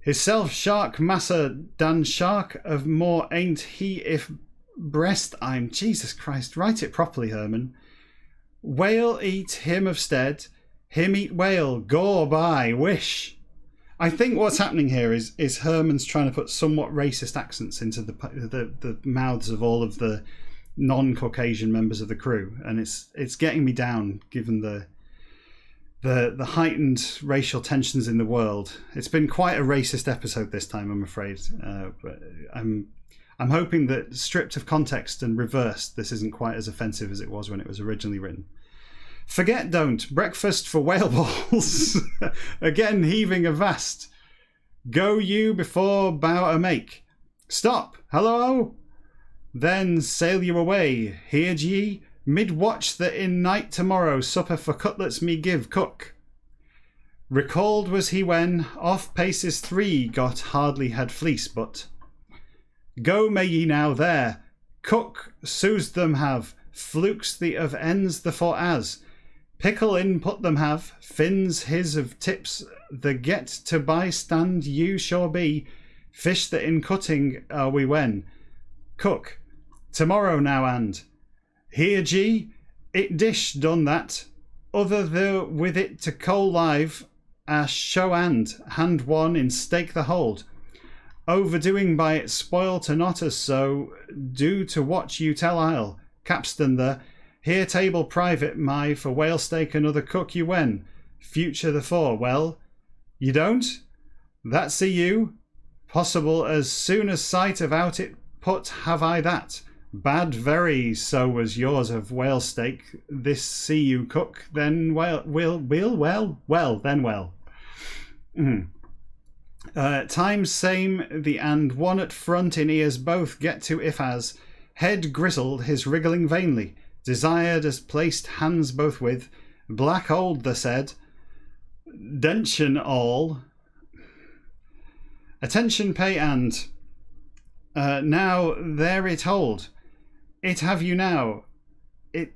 Hisself shark massa dan shark of more ain't he if breast I'm. Jesus Christ, write it properly, Herman. Whale eat him of stead, him eat whale, gore by, wish. I think what's happening here is Herman's trying to put somewhat racist accents into the mouths of all of the non-Caucasian members of the crew, and it's getting me down given the heightened racial tensions in the world. It's been quite a racist episode this time, I'm afraid. But I'm hoping that stripped of context and reversed, this isn't quite as offensive as it was when it was originally written. Forget don't, breakfast for whale balls. Again heaving avast. Go you before bow a make. Stop, hello. Then sail you away. Heard ye? Mid-watch that in night tomorrow supper for cutlets me give cook. Recalled was he when off paces 3 got hardly had fleece, but go may ye now there. Cook soused them have. Flukes the of ends the for as. Pickle in put them have. Fins his of tips the get to bystand you sure be. Fish that in cutting are we when. Cook. Tomorrow now and. Here ye. It dish done that. Other the with it to coal live. A show hand one in stake the hold. Overdoing by it spoil to not as so. Do to what you tell I'll. Capstan the. Here table private my for whale steak another cook you when. Future the four. Well, you don't? That see you? Possible as soon as sight of out it put have I that. Bad very so was yours of whale steak. This see you cook then well then well. Times same the and one at front in ears both get to if as head grizzled his wriggling vainly. Desired as placed hands both with. Black old the said. Dention all. Attention pay and. Now there it hold. It have you now. It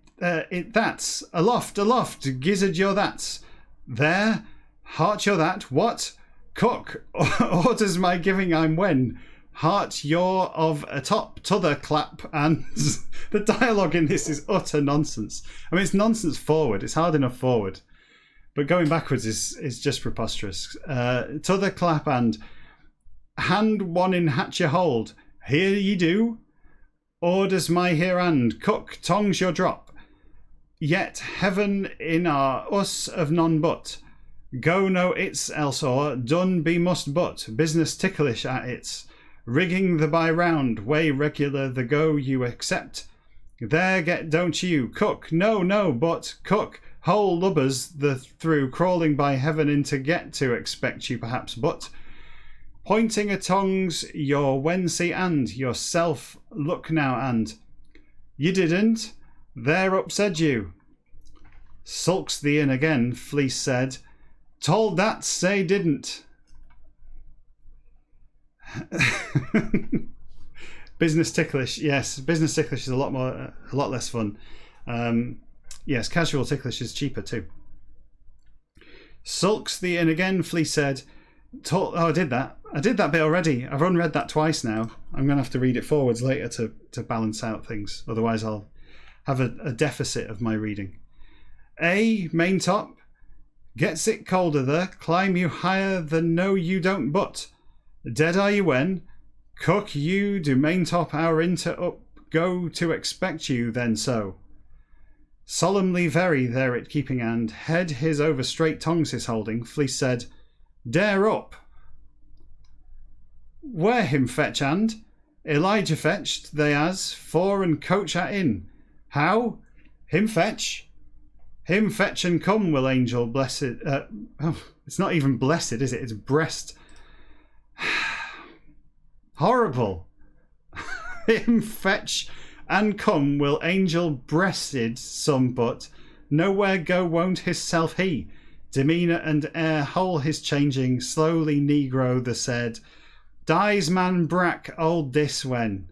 that's. Aloft. Gizzard your that's. There. Heart your that. What? Cook. Orders my giving I'm when. Heart your of a top t'other clap, and the dialogue in this is utter nonsense. I mean, it's nonsense forward. It's hard enough forward, but going backwards is just preposterous. T'other clap and hand one in hatch your hold. Here ye do. Orders my here and cook tongs your drop. Yet heaven in our us of none but. Go no its else or done be must but. Business ticklish at its. Rigging the by round, way regular the go you accept. There get don't you, cook, no, but cook, whole lubbers the through crawling by heaven into get to expect you perhaps, but pointing a tongues your wensy and yourself look now and you didn't, there up said you. Sulks the in again, Fleece said, told that say didn't. Business ticklish, yes. Business ticklish is a lot less fun. Yes, casual ticklish is cheaper too. Sulks the in again, Fleece said. I did that. I did that bit already. I've unread that twice now. I'm going to have to read it forwards later to balance out things. Otherwise, I'll have a deficit of my reading. Main top. Gets it colder there. Climb you higher than no you don't but. Dead are you when? Cook you do main top hour into up go to expect you then so. Solemnly very there it keeping and head his over straight tongues his holding. Fleece said, dare up. Where him fetch and? Elijah fetched they as for and coach at in. How? Him fetch? Him fetch and come will angel blessed. It's not even blessed, is it? It's breast. Horrible. Him fetch and come will angel breasted some but nowhere go won't his self he. Demeanour and air whole his changing slowly negro the said dies man brack old this when.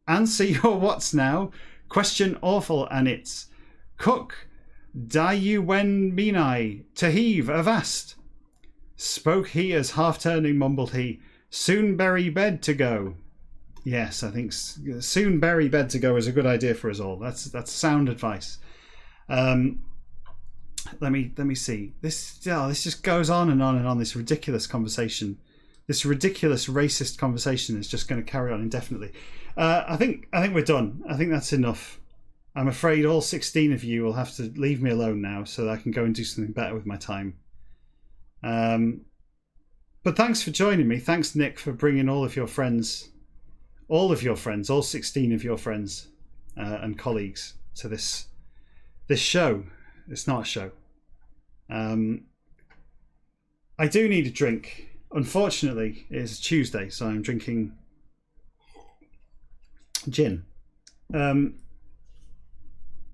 Answer your what's now question awful and it's cook die you when mean I to heave avast. Spoke he as half turning mumbled he soon bury bed to go. Yes, I think soon bury bed to go is a good idea for us all. That's sound advice. Let me see. This just goes on and on and on. This ridiculous conversation, this ridiculous racist conversation is just going to carry on indefinitely. I think we're done. I think that's enough. I'm afraid all 16 of you will have to leave me alone now so that I can go and do something better with my time. But But thanks for joining me. Thanks, Nick, for bringing all 16 of your friends and colleagues to this show. It's not a show. I do need a drink. Unfortunately, it is Tuesday, so I'm drinking gin.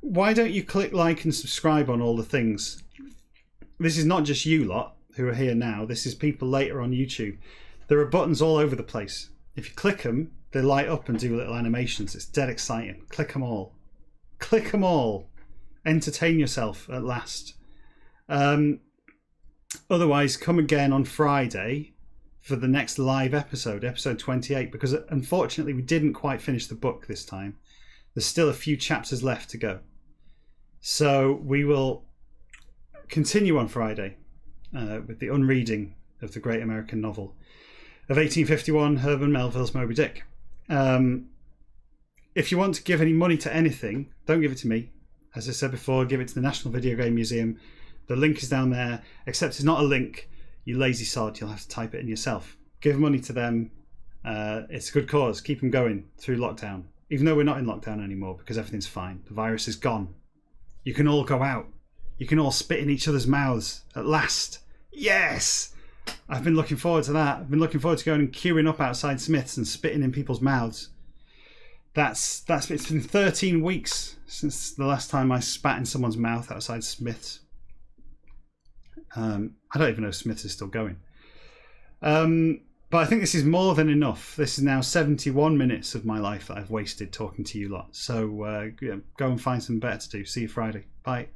Why don't you click like and subscribe on all the things? This is not just you lot who are here now. This is people later on YouTube. There are buttons all over the place. If you click them, they light up and do little animations. It's dead exciting. Click them all. Click them all. Entertain yourself at last. Otherwise, come again on Friday for the next live episode, episode 28, because unfortunately we didn't quite finish the book this time. There's still a few chapters left to go. So we will continue on Friday with the unreading of the great American novel of 1851, Herman Melville's Moby Dick. If you want to give any money to anything, don't give it to me. As I said before, give it to the National Video Game Museum. The link is down there, except it's not a link. You lazy sod, you'll have to type it in yourself. Give money to them. It's a good cause. Keep them going through lockdown. Even though we're not in lockdown anymore because everything's fine. The virus is gone. You can all go out. You can all spit in each other's mouths at last. Yes! I've been looking forward to that. I've been looking forward to going and queuing up outside Smith's and spitting in people's mouths. It's been 13 weeks since the last time I spat in someone's mouth outside Smith's. I don't even know if Smith's is still going. But I think this is more than enough. This is now 71 minutes of my life that I've wasted talking to you lot. So go and find something better to do. See you Friday. Bye.